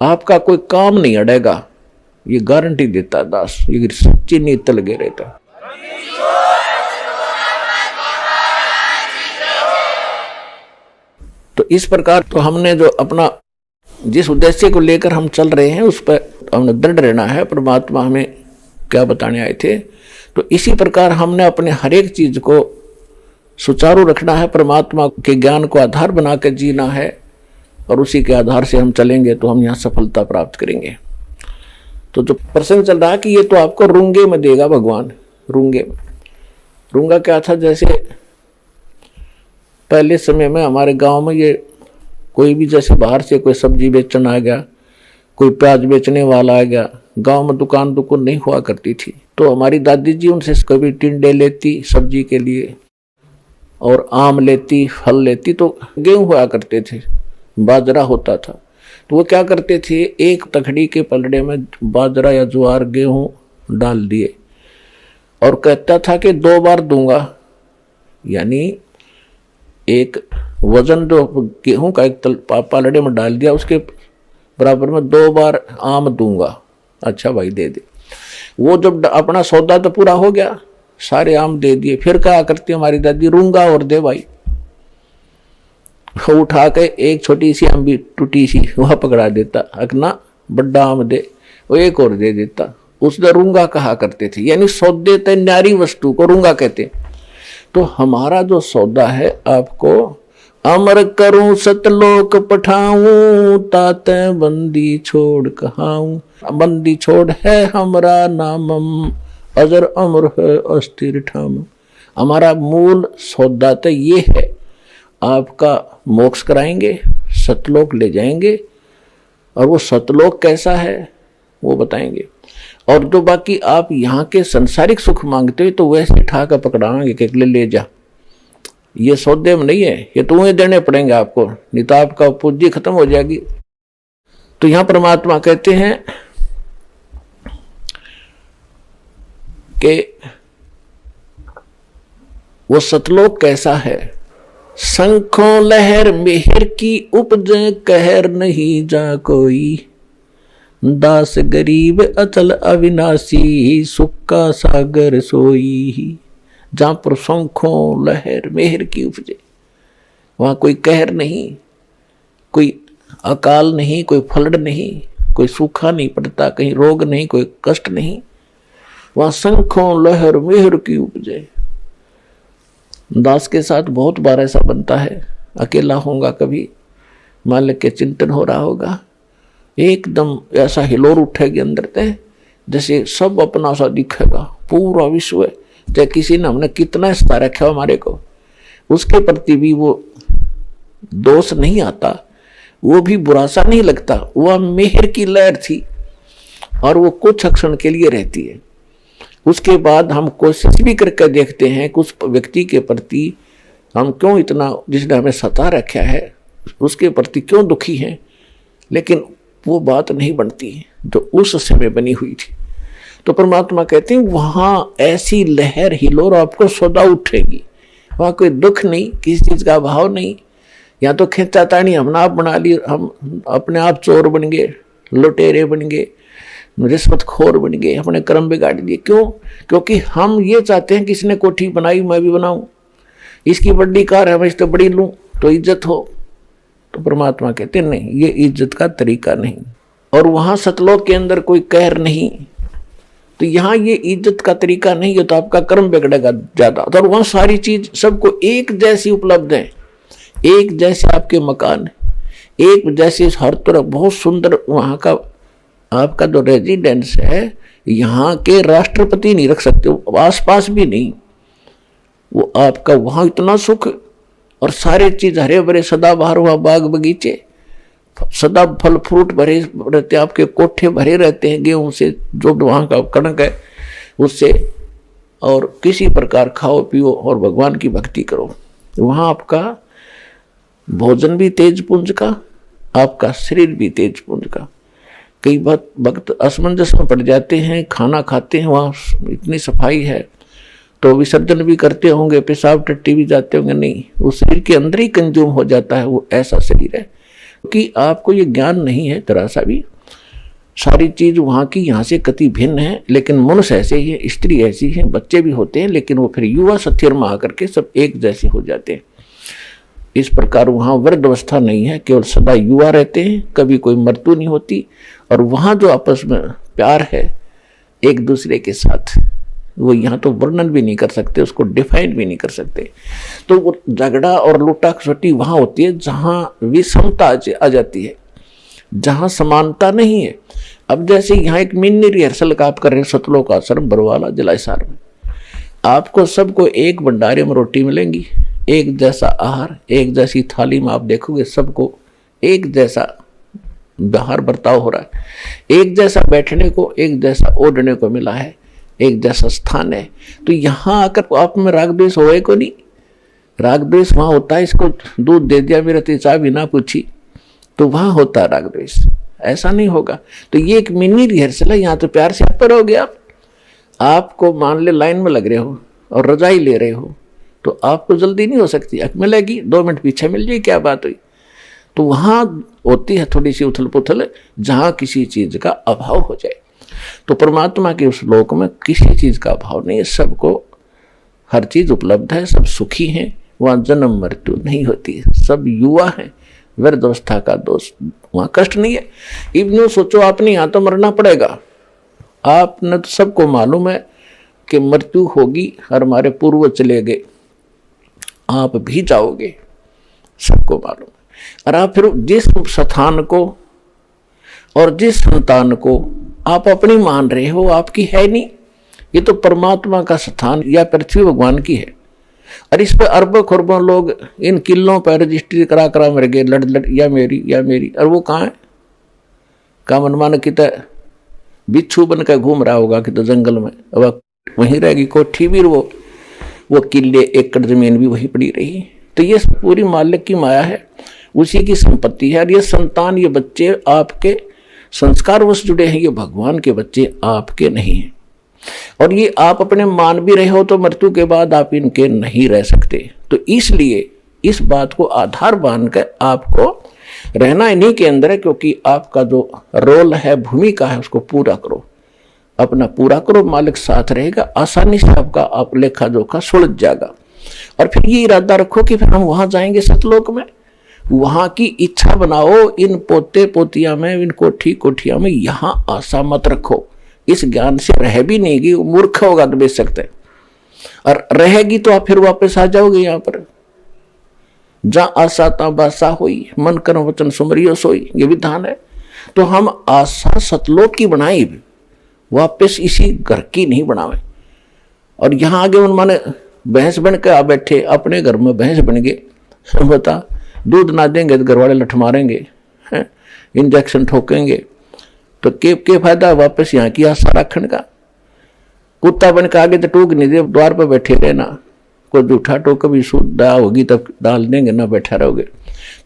आपका कोई काम नहीं अड़ेगा, ये गारंटी देता दास, ये सच्ची नीत लगे रहता। तो इस प्रकार तो हमने जो अपना जिस उद्देश्य को लेकर हम चल रहे हैं उस पर हमने दृढ़ रहना है। परमात्मा हमें क्या बताने आए थे, तो इसी प्रकार हमने अपने हर एक चीज को सुचारू रखना है, परमात्मा के ज्ञान को आधार बना कर जीना है। और उसी के आधार से हम चलेंगे तो हम यहाँ सफलता प्राप्त करेंगे। तो जो प्रसंग चल रहा है कि ये तो आपको रूंगे में देगा भगवान। रूंगे में, रूंगा क्या था, जैसे पहले समय में हमारे गांव में ये कोई भी जैसे बाहर से कोई सब्जी बेचने आ गया, कोई प्याज बेचने वाला आ गया, गांव में दुकान नहीं हुआ करती थी, तो हमारी दादी जी उनसे कभी टिंडे लेती सब्जी के लिए, और आम लेती, फल लेती। तो गेहूं हुआ करते थे, बाजरा होता था, तो वो क्या करते थे, एक तखड़ी के पलड़े में बाजरा या ज्वार गेहूं डाल दिए और कहता था कि 2 बार दूंगा, यानी एक वजन जो गेहूं का एक पलड़े में डाल दिया उसके बराबर में 2 बार आम दूंगा। अच्छा भाई दे दे। वो जब अपना सौदा तो पूरा हो गया, सारे आम दे दिए, फिर क्या करती हमारी दादी, रूंगा और दे भाई। उठा के एक छोटी सी आम भी टूटी सी वह पकड़ा देता, अकना बड़ा आम दे, वो एक और दे देता। उसने रूंगा कहा करते थे, यानी सौदे ते न्यारी वस्तु को रूंगा कहते। तो हमारा जो सौदा है आपको अमर करूं सतलोक पठाऊं, ताते बंदी छोड़ कहाऊं। बंदी छोड़ है हमारा नामम, अजर अमर है अस्थिर ठाम। हमारा मूल सौदा तो ये है, आपका मोक्ष कराएंगे, सतलोक ले जाएंगे, और वो सतलोक कैसा है वो बताएंगे। और जो बाकी आप यहाँ के संसारिक सुख मांगते हो तो वैसे ठाकर पकड़ाएंगे कि ले जा, ये सौदे में नहीं है, ये तुम्हें देने पड़ेंगे आपको, नहीं तो आपका पूंजी खत्म हो जाएगी। तो यहाँ परमात्मा कहते हैं कि वो सतलोक कैसा है, शंखों लहर मेहर की उपजे, कहर नहीं जा कोई। दास गरीब अचल अविनाशी, सुख का सागर सोई। जहां पर शंखों लहर मेहर की उपजे, वहां कोई कहर नहीं, कोई अकाल नहीं, कोई फ्लड नहीं, कोई सूखा नहीं पड़ता, कहीं रोग नहीं, कोई कष्ट नहीं। वहां शंखों लहर मेहर की उपजे। दास के साथ बहुत बार ऐसा बनता है, अकेला होगा कभी, मालिक के चिंतन हो रहा होगा, एकदम ऐसा हिलोर उठेगी अंदर से, जैसे सब अपना सा दिखेगा, पूरा विश्व, चाहे किसी ने हमने कितना स्था रखा हमारे को, उसके प्रति भी वो दोष नहीं आता, वो भी बुरा सा नहीं लगता। वह मेहर की लहर थी और वो कुछ क्षण के लिए रहती है। उसके बाद हम कोशिश भी करके देखते हैं कि उस व्यक्ति के प्रति हम क्यों इतना, जिसने हमें सता रखा है, उसके प्रति क्यों दुखी हैं, लेकिन वो बात नहीं बनती जो उस समय बनी हुई थी। तो परमात्मा कहते हैं वहां ऐसी लहर हिलोर आपको सदा उठेगी। वहां कोई दुख नहीं, किसी चीज का अभाव नहीं, या तो खींचाता नहीं, हमने आप बना ली, हम अपने आप चोर बन गए, लुटेरे बन गए, रिश्वतखोर बन गए, अपने कर्म बिगाड़ दिए। क्यों? क्योंकि हम ये चाहते हैं कि इसने कोठी बनाई मैं भी बनाऊं, इसकी बड़ी कार है मैं इससे बड़ी लूं तो इज्जत हो। तो परमात्मा कहते हैं नहीं, ये इज्जत का तरीका नहीं। और वहां सतलोक के अंदर कोई कहर नहीं, तो यहाँ ये इज्जत का तरीका नहीं है, तो आपका कर्म बिगड़ेगा ज्यादा। और वहां सारी चीज सबको एक जैसी उपलब्ध है, एक जैसे आपके मकान, एक जैसे हर तरफ बहुत सुंदर। वहां का आपका जो रेजिडेंस है, यहाँ के राष्ट्रपति नहीं रख सकते, आसपास भी नहीं, वो आपका वहां इतना सुख, और सारे चीज हरे भरे सदा बाहर, हुआ बाग बगीचे सदा फल फ्रूट भरे रहते, आपके कोठे भरे रहते हैं गेहूं से, जो वहां का कणक है उससे, और किसी प्रकार खाओ पियो और भगवान की भक्ति करो। वहां आपका भोजन भी तेज पुंज का, आपका शरीर भी तेज पुंज का। कई वक्त असमंजस में पड़ जाते हैं, खाना खाते हैं, वहाँ इतनी सफाई है तो विसर्जन भी करते होंगे, पेशाब टट्टी भी जाते होंगे, नहीं, वो शरीर के अंदर ही कंज्यूम हो जाता है, वो ऐसा शरीर है। क्योंकि आपको ये ज्ञान नहीं है जरा सा भी, सारी चीज वहाँ की यहाँ से कति भिन्न है, लेकिन मनुष्य ऐसे ही है, स्त्री ऐसी है, बच्चे भी होते हैं, लेकिन वो फिर युवा सत्यर में आकर के सब एक जैसे हो जाते हैं। इस प्रकार वहाँ वृद्ध अवस्था नहीं है, केवल सदा युवा रहते हैं, कभी कोई मृत्यु नहीं होती। और वहाँ जो आपस में प्यार है एक दूसरे के साथ, वो यहाँ तो वर्णन भी नहीं कर सकते, उसको डिफाइन भी नहीं कर सकते। तो वो झगड़ा और लूटा खसोटी वहाँ होती है जहाँ विषमता आ जाती है, जहाँ समानता नहीं है। अब जैसे यहाँ एक मिनी रिहर्सल का आप कर रहे हैं सतलोक आश्रम बरवाला जलाइसार में, आपको सबको एक भंडारे में रोटी मिलेंगी, एक जैसा आहार, एक जैसी थाली में आप देखोगे सबको एक जैसा बाहर बर्ताव हो रहा है, एक जैसा बैठने को, एक जैसा ओढ़ने को मिला है, एक जैसा स्थान है। तो यहाँ आकर आप में राग द्वेष होए को नहीं, राग द्वेष वहां होता है, इसको दूध दे दिया मेरा तो चाय भी ना पूछी, तो वहां होता है राग द्वेष, ऐसा नहीं होगा। तो ये एक मिनी रिहर्सल है, यहाँ तो प्यार से आप पर हो गया। आपको मान ले लाइन में लग रहे हो और रजाई ले रहे हो, तो आपको जल्दी नहीं हो सकती, अक मिलेगी 2 मिनट पीछे मिल जाए, क्या बात हुई। तो वहां होती है थोड़ी सी उथल पुथल, जहां किसी चीज का अभाव हो जाए। तो परमात्मा के उस लोक में किसी चीज का अभाव नहीं है, सबको हर चीज उपलब्ध है, सब सुखी हैं, वहां जन्म मृत्यु नहीं होती है, सब युवा है, वृद्ध अवस्था का दोष वहां कष्ट नहीं है। इब्नो सोचो आपने यहाँ तो मरना पड़ेगा, आपने तो सबको मालूम है कि मृत्यु होगी, और हमारे पूर्वज चले गए, आप भी जाओगे, सबको मालूम है। और आप फिर जिस स्थान को और जिस संतान को आप अपनी मान रहे हो, आपकी है नहीं, ये तो परमात्मा का स्थान या पृथ्वी भगवान की है। और इस पर अरबों खरबों लोग इन किलों पर रजिस्ट्री करा करा मर गए, लड़ लड़, या मेरी या मेरी। और वो कहाँ है? का मनमान की बिच्छू बन कर घूम रहा होगा कि तो जंगल में, अब वहीं रहेगी कोठी भी, वो किले एकड़ जमीन भी वहीं पड़ी रही। तो ये पूरी मालिक की माया है, उसी की संपत्ति है। और ये संतान, ये बच्चे आपके संस्कारवश जुड़े हैं, ये भगवान के बच्चे आपके नहीं हैं। और ये आप अपने मान भी रहे हो तो मृत्यु के बाद आप इनके नहीं रह सकते। तो इसलिए इस बात को आधार बांधकर आपको रहना इन्हीं के अंदर है, क्योंकि आपका जो रोल है, भूमिका है, उसको पूरा करो, अपना पूरा करो, मालिक साथ रहेगा, आसानी से आपका आप लेखा जोखा सुलझ जाएगा। और फिर ये इरादा रखो कि फिर हम वहां जाएंगे सतलोक में, वहां की इच्छा बनाओ, इन पोते पोतिया में, इन कोठी कोठिया में यहां आशा मत रखो। इस ज्ञान से रह भी नहीं गई, मूर्ख होगा तो बेच सकते, और रहेगी तो आप फिर वापस आ जाओगे यहाँ पर। जहां आशा ता बासा हुई, मन कर्म वचन सुमरियो सोई, ये विधान है। तो हम आशा सतलोक की बनाई, वापस इसी घर की नहीं बनावे। और यहां आगे उन्होंने भैंस बन के आ बैठे, अपने घर में भैंस बन गए, बता दूध ना देंगे तो घर वाले लठ मारेंगे, इंजेक्शन ठोकेंगे, तो के फायदा वापस यहाँ की आशा रखने का। कुत्ता बन के आगे तो टूक नहीं दे, द्वार पर बैठे रहना, कोई जूठा टोक कभी शुद्ध होगी तब डाल देंगे, ना बैठा रहोगे।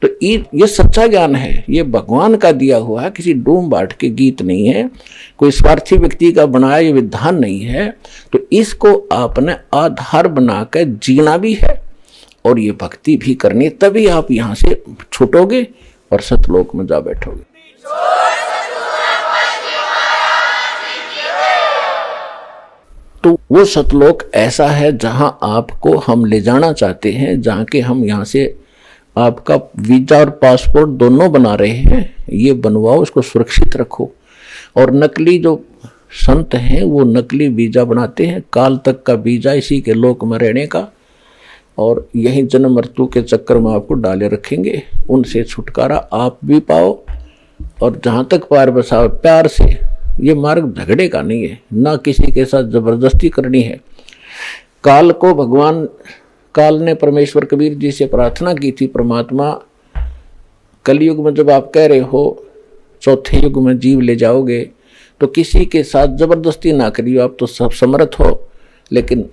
तो ये सच्चा ज्ञान है, ये भगवान का दिया हुआ है, किसी डूम बाट के गीत नहीं है, कोई स्वार्थी व्यक्ति का बनाया ये विधान नहीं है। तो इसको आपने आधार बनाकर जीना भी है और ये भक्ति भी करनी, तभी आप यहां से छूटोगे और सतलोक में जा बैठोगे। तो वो सतलोक ऐसा है जहां आपको हम ले जाना चाहते हैं, जहां के हम यहां से आपका वीजा और पासपोर्ट दोनों बना रहे हैं। ये बनवाओ, उसको सुरक्षित रखो। और नकली जो संत हैं वो नकली वीजा बनाते हैं, काल तक का वीजा इसी के लोक में रहने का, और यही जन्म मृत्यु के चक्कर में आपको डाले रखेंगे। उनसे छुटकारा आप भी पाओ, और जहां तक पार बसाओ प्यार से। ये मार्ग झगड़े का नहीं है, ना किसी के साथ जबरदस्ती करनी है। काल को भगवान, काल ने परमेश्वर कबीर जी से प्रार्थना की थी, परमात्मा कलयुग में जब आप कह रहे हो चौथे युग में जीव ले जाओगे, तो किसी के साथ जबरदस्ती ना करियो, आप तो सब समर्थ हो, लेकिन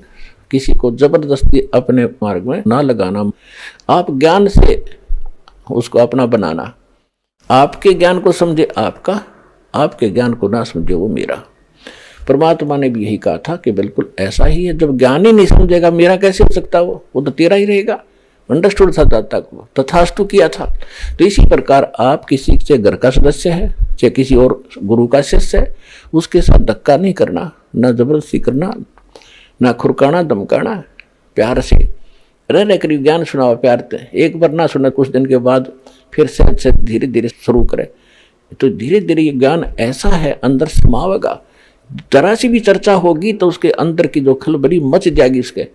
किसी को जबरदस्ती अपने मार्ग में ना लगाना। आप ज्ञान से उसको अपना बनाना, आपके ज्ञान को समझे आपका, आपके ज्ञान को ना समझे वो मेरा। परमात्मा ने भी यही कहा था कि बिल्कुल ऐसा ही है। जब ज्ञान ही नहीं समझेगा मेरा कैसे हो सकता, वो तो तेरा ही रहेगा। अंडरस्टूड था दाता को, तथास्तु किया था। तो इसी प्रकार आप किसी से घर का सदस्य है, चाहे किसी और गुरु का शिष्य है, उसके साथ धक्का नहीं करना, ना जबरदस्ती करना, ना खुरकाना धमकाना, प्यार से रह करीब ज्ञान सुनाओ प्यार से। एक बार ना सुना, कुछ दिन के बाद फिर से धीरे धीरे शुरू करे, तो धीरे धीरे ये ज्ञान ऐसा है अंदर समावेगा। जरा सी भी चर्चा होगी तो उसके अंदर की जो खलबली मच जाएगी उसके,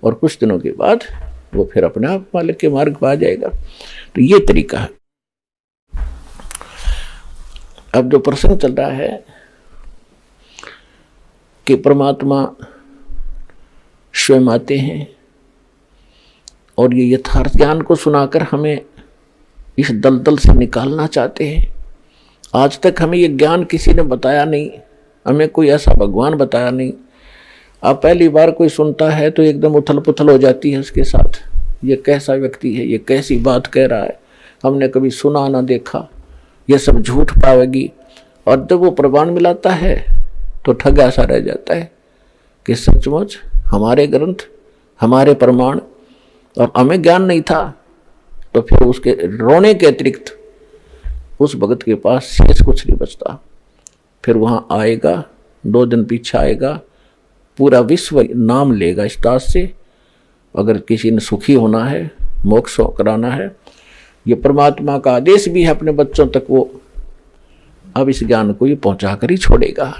और कुछ दिनों के बाद वो फिर अपने आप मालिक के मार्ग पर आ जाएगा। तो ये तरीका है। अब जो प्रसंग चल रहा है कि परमात्मा स्वयं आते हैं और ये यथार्थ ज्ञान को सुनाकर हमें इस दलदल से निकालना चाहते हैं। आज तक हमें ये ज्ञान किसी ने बताया नहीं, हमें कोई ऐसा भगवान बताया नहीं। अब पहली बार कोई सुनता है तो एकदम उथल पुथल हो जाती है उसके साथ, ये कैसा व्यक्ति है, ये कैसी बात कह रहा है, हमने कभी सुना ना देखा, ये सब झूठ पावेगी। और जब वो प्रमाण मिलाता है तो ठगा सा रह जाता है कि सचमुच हमारे ग्रंथ, हमारे प्रमाण, और हमें ज्ञान नहीं था। तो फिर उसके रोने के अतिरिक्त उस भगत के पास शेष कुछ नहीं बचता। फिर वहाँ आएगा, 2 दिन पीछे आएगा, पूरा विश्व नाम लेगा इस दास से। अगर किसी ने सुखी होना है, मोक्ष कराना है, ये परमात्मा का आदेश भी है अपने बच्चों तक, वो अब इस ज्ञान को ये पहुंचा कर ही छोड़ेगा।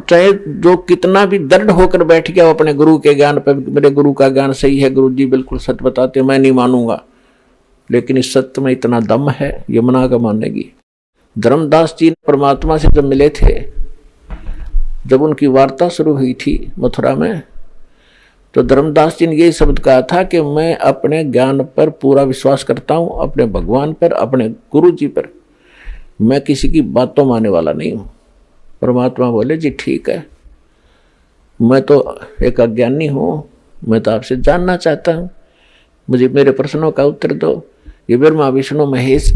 चाहे जो कितना भी दृढ़ होकर बैठ गया अपने गुरु के ज्ञान पर, मेरे गुरु का ज्ञान सही है, गुरु जी बिल्कुल सच बताते, मैं नहीं मानूंगा, लेकिन इस सत्य में इतना दम है, ये मना कर मानेगी। धर्मदास जी परमात्मा से जब मिले थे, जब उनकी वार्ता शुरू हुई थी मथुरा में, तो धर्मदास जी ने यही शब्द कहा था कि मैं अपने ज्ञान पर पूरा विश्वास करता हूँ, अपने भगवान पर, अपने गुरु जी पर, मैं किसी की बातों मानने वाला नहीं हूँ। परमात्मा बोले जी ठीक है, मैं तो एक अज्ञानी हूँ, मैं तो आपसे जानना चाहता हूँ, मुझे मेरे प्रश्नों का उत्तर दो। ये ब्रह्मा विष्णु महेश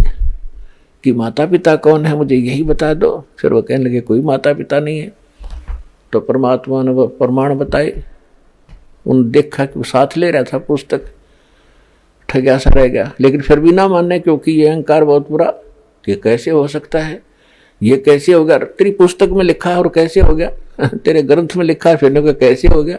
की माता पिता कौन है, मुझे यही बता दो। फिर वो कहने लगे कोई माता पिता नहीं है। तो परमात्मा ने वो प्रमाण बताए उन देखा कि वो साथ ले रहा था पुस्तक, ठगा सा रह गया। लेकिन फिर भी ना मानने, क्योंकि ये अहंकार बहुत बुरा कि कैसे हो सकता है, ये कैसे हो गया, तेरी पुस्तक में लिखा है और कैसे हो गया, तेरे ग्रंथ में लिखा है फिर कैसे हो गया।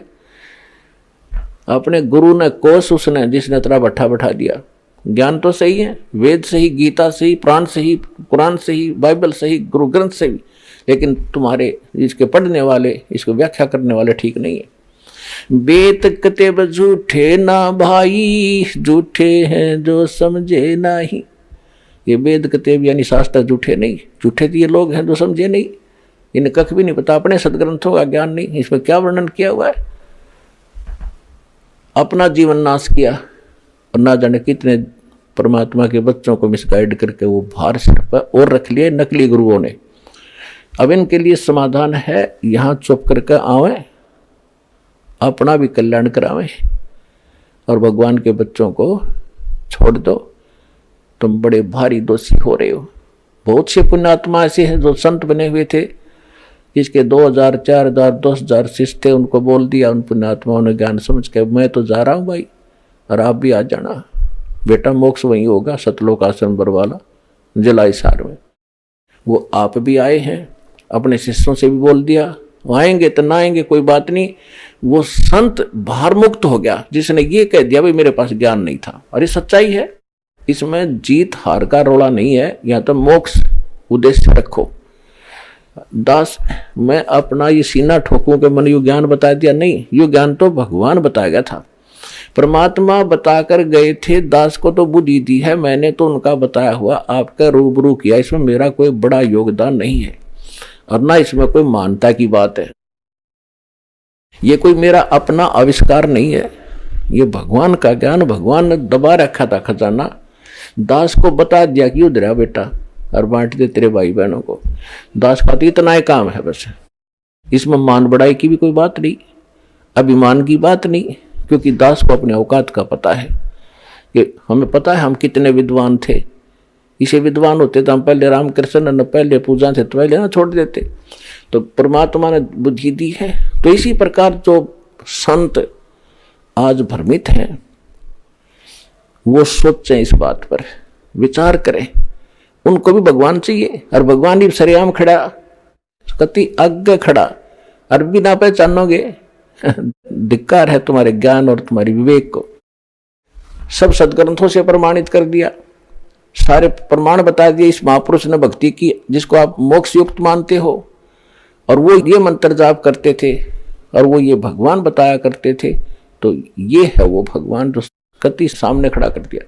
अपने गुरु ने कोस उसने जिसने तेरा भट्ठा बैठा दिया। ज्ञान तो सही है, वेद से ही, गीता से ही, प्राण से ही, कुरान से ही, बाइबल से ही, गुरु ग्रंथ से भी, लेकिन तुम्हारे इसके पढ़ने वाले, इसको व्याख्या करने वाले ठीक नहीं है। बेत कतेब झूठे ना भाई, झूठे हैं जो समझे नहीं। ये वेद कतेब यानी शास्त्र झूठे नहीं, झूठे तो ये लोग हैं जो समझे नहीं, इन्हें कख भी नहीं पता, अपने सदग्रंथों का ज्ञान नहीं। इसमें क्या वर्णन किया हुआ है, अपना जीवन नाश किया और ना जाने कितने परमात्मा के बच्चों को मिसगाइड करके वो भार सिर पर और रख लिए नकली गुरुओं ने। अब इनके लिए समाधान है, यहाँ चुप करके आवे, अपना भी कल्याण करावे और भगवान के बच्चों को छोड़ दो। तुम बड़े भारी दोषी हो रहे हो। बहुत से पुण्यात्मा ऐसे हैं जो संत बने हुए थे, इसके 2000, 4000, 10,000 शिष्य थे, उनको बोल दिया उन पुण्यात्माओं ने ज्ञान समझ के, मैं तो जा रहा हूँ भाई और आप भी आ जाना, बेटा मोक्ष वहीं होगा, सतलोक आश्रम बरवाला जलाई सार में। वो आप भी आए हैं, अपने शिष्यों से भी बोल दिया, आएंगे तो ना आएंगे कोई बात नहीं। वो संत भार मुक्त हो गया जिसने ये कह दिया भाई मेरे पास ज्ञान नहीं था। और ये सच्चाई है, इसमें जीत हार का रोड़ा नहीं है, यहाँ तो मोक्ष उद्देश्य रखो। दास मैं अपना ये सीना ठोकूं के मन यू ज्ञान बता दिया, नहीं, यू ज्ञान तो भगवान बताया गया था, परमात्मा बताकर गए थे। दास को तो बुद्धि दी है, मैंने तो उनका बताया हुआ आपका रूबरू किया, इसमें मेरा कोई बड़ा योगदान नहीं है और ना इसमें कोई मानता की बात है। ये कोई मेरा अपना आविष्कार नहीं है, ये भगवान का ज्ञान भगवान ने दबा रखा था खजाना। दास को बता दिया कि उधर बेटा और बांट दे तेरे भाई बहनों को। दास का तो इतना ही काम है बस, इसमें मान बढ़ाई की भी कोई बात नहीं, अभिमान की बात नहीं, क्योंकि दास को अपने औकात का पता है कि हमें पता है हम कितने विद्वान थे। इसे विद्वान होते तो हम पहले रामकृष्ण न पहले पूजा थे तो पहले ना छोड़ देते। तो परमात्मा ने बुद्धि दी है। तो इसी प्रकार जो संत आज भ्रमित हैं वो सोचें, इस बात पर विचार करें, उनको भी भगवान चाहिए और भगवान ही सरेआम खड़ा, कति आगे खड़ा और भी ना पहचानोगे, धिक्कार है तुम्हारे ज्ञान और तुम्हारी विवेक को। सब सदग्रंथों से प्रमाणित कर दिया, सारे प्रमाण बता दिए इस महापुरुष ने भक्ति की जिसको आप मोक्ष युक्त मानते हो, और वो ये मंत्र जाप करते थे और वो ये भगवान बताया करते थे। तो ये है वो भगवान जो कति सामने खड़ा कर दिया।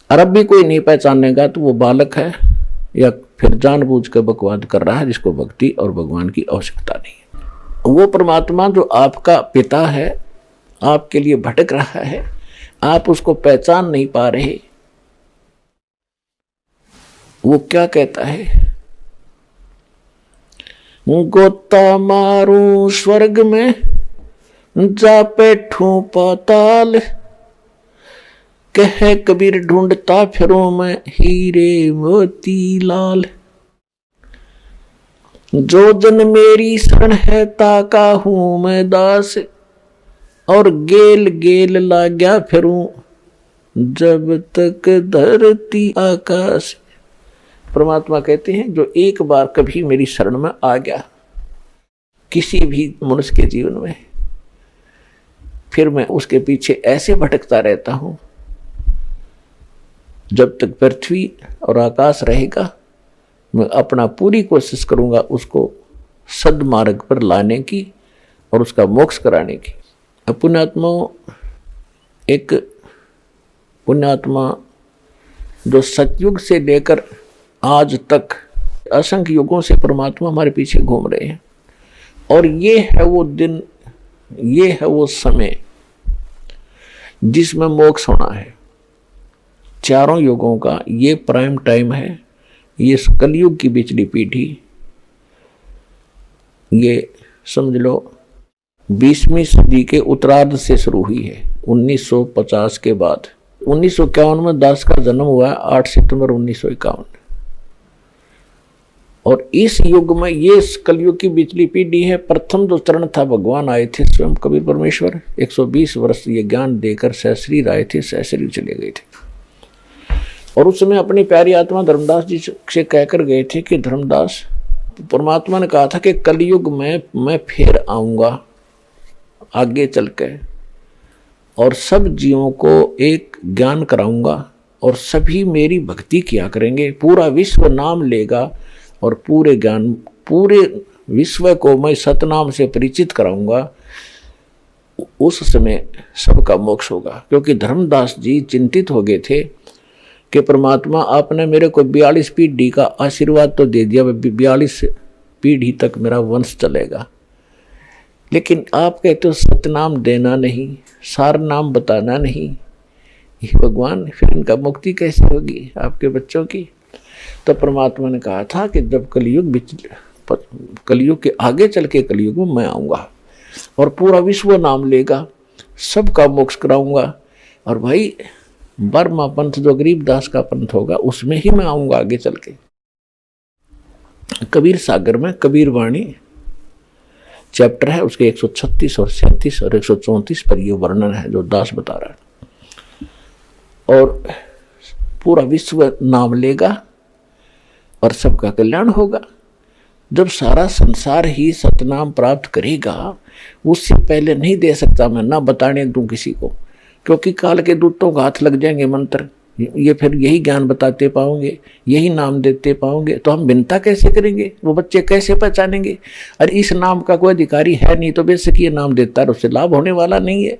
और अब भी कोई नहीं पहचानेगा तो वो बालक है या फिर जानबूझ कर बकवाद कर रहा है जिसको भक्ति और भगवान की आवश्यकता नहीं है। वो परमात्मा जो आपका पिता है आपके लिए भटक रहा है, आप उसको पहचान नहीं पा रहे। वो क्या कहता है, गोता मारूं स्वर्ग में जा बैठूं पाताल, कह कबीर ढूंढता फिरूं मैं हीरे मोती लाल। जो जन मेरी शरण है ताका हूं मैं दास, और गेल गेल लाग्या फिरूं जब तक धरती आकाश। परमात्मा कहते हैं जो एक बार कभी मेरी शरण में आ गया किसी भी मनुष्य के जीवन में, फिर मैं उसके पीछे ऐसे भटकता रहता हूं जब तक पृथ्वी और आकाश रहेगा। मैं अपना पूरी कोशिश करूंगा उसको सद्मार्ग पर लाने की और उसका मोक्ष कराने की। पुण्यात्मा, एक पुण्यात्मा जो सतयुग से लेकर आज तक असंख्य युगों से परमात्मा हमारे पीछे घूम रहे हैं, और ये है वो दिन, ये है वो समय जिसमें मोक्ष होना है। चारों युगों का ये प्राइम टाइम है। ये कलयुग की बिचली पीढ़ी, ये समझ लो 20वीं सदी के उत्तरार्ध से शुरू हुई है। 1950 के बाद 1951 में दास का जन्म हुआ, 8 सितंबर 1951, और इस युग में ये कलयुग की बिचली पीढ़ी है। प्रथम जो चरण था, भगवान आए थे स्वयं कबीर परमेश्वर, 120 वर्ष ये ज्ञान देकर सहशरीर आए थे, सहशरीर चले गए थे। और उस समय अपनी प्यारी आत्मा धर्मदास जी से कहकर गए थे कि धर्मदास, परमात्मा ने कहा था कि कलयुग में मैं फिर आऊंगा आगे चल के, और सब जीवों को एक ज्ञान कराऊंगा और सभी मेरी भक्ति किया करेंगे, पूरा विश्व नाम लेगा और पूरे ज्ञान, पूरे विश्व को मैं सतनाम से परिचित कराऊंगा। उस समय सबका मोक्ष होगा। क्योंकि धर्मदास जी चिंतित हो गए थे कि परमात्मा आपने मेरे को 42 पीढ़ी का आशीर्वाद तो दे दिया, 42 पीढ़ी तक मेरा वंश चलेगा, लेकिन आप कहते हो सतनाम देना नहीं, सार नाम बताना नहीं। ये भगवान, फिर इनका मुक्ति कैसे होगी आपके बच्चों की? तो परमात्मा ने कहा था कि जब कलयुग के आगे चल के कलयुग में मैं आऊँगा और पूरा विश्व नाम लेगा, सबका मोक्ष कराऊंगा। और भाई बर्मा पंथ जो गरीबदास का पंथ होगा उसमें ही मैं आऊँगा आगे चल के। कबीर सागर में कबीर वाणी चैप्टर है, उसके 136 और 37 और 134 पर ये वर्णन है जो दास बता रहा है। और पूरा विश्व नाम लेगा और सबका कल्याण होगा। जब सारा संसार ही सतनाम प्राप्त करेगा, उससे पहले नहीं दे सकता मैं, ना बताने दूं किसी को, क्योंकि काल के दूतों का हाथ लग जाएंगे मंत्र, ये फिर यही ज्ञान बताते पाओगे, यही नाम देते पाओगे, तो हम विनता कैसे करेंगे? वो बच्चे कैसे पहचानेंगे? अरे इस नाम का कोई अधिकारी है नहीं तो बेशक ये नाम देता है, उससे लाभ होने वाला नहीं है।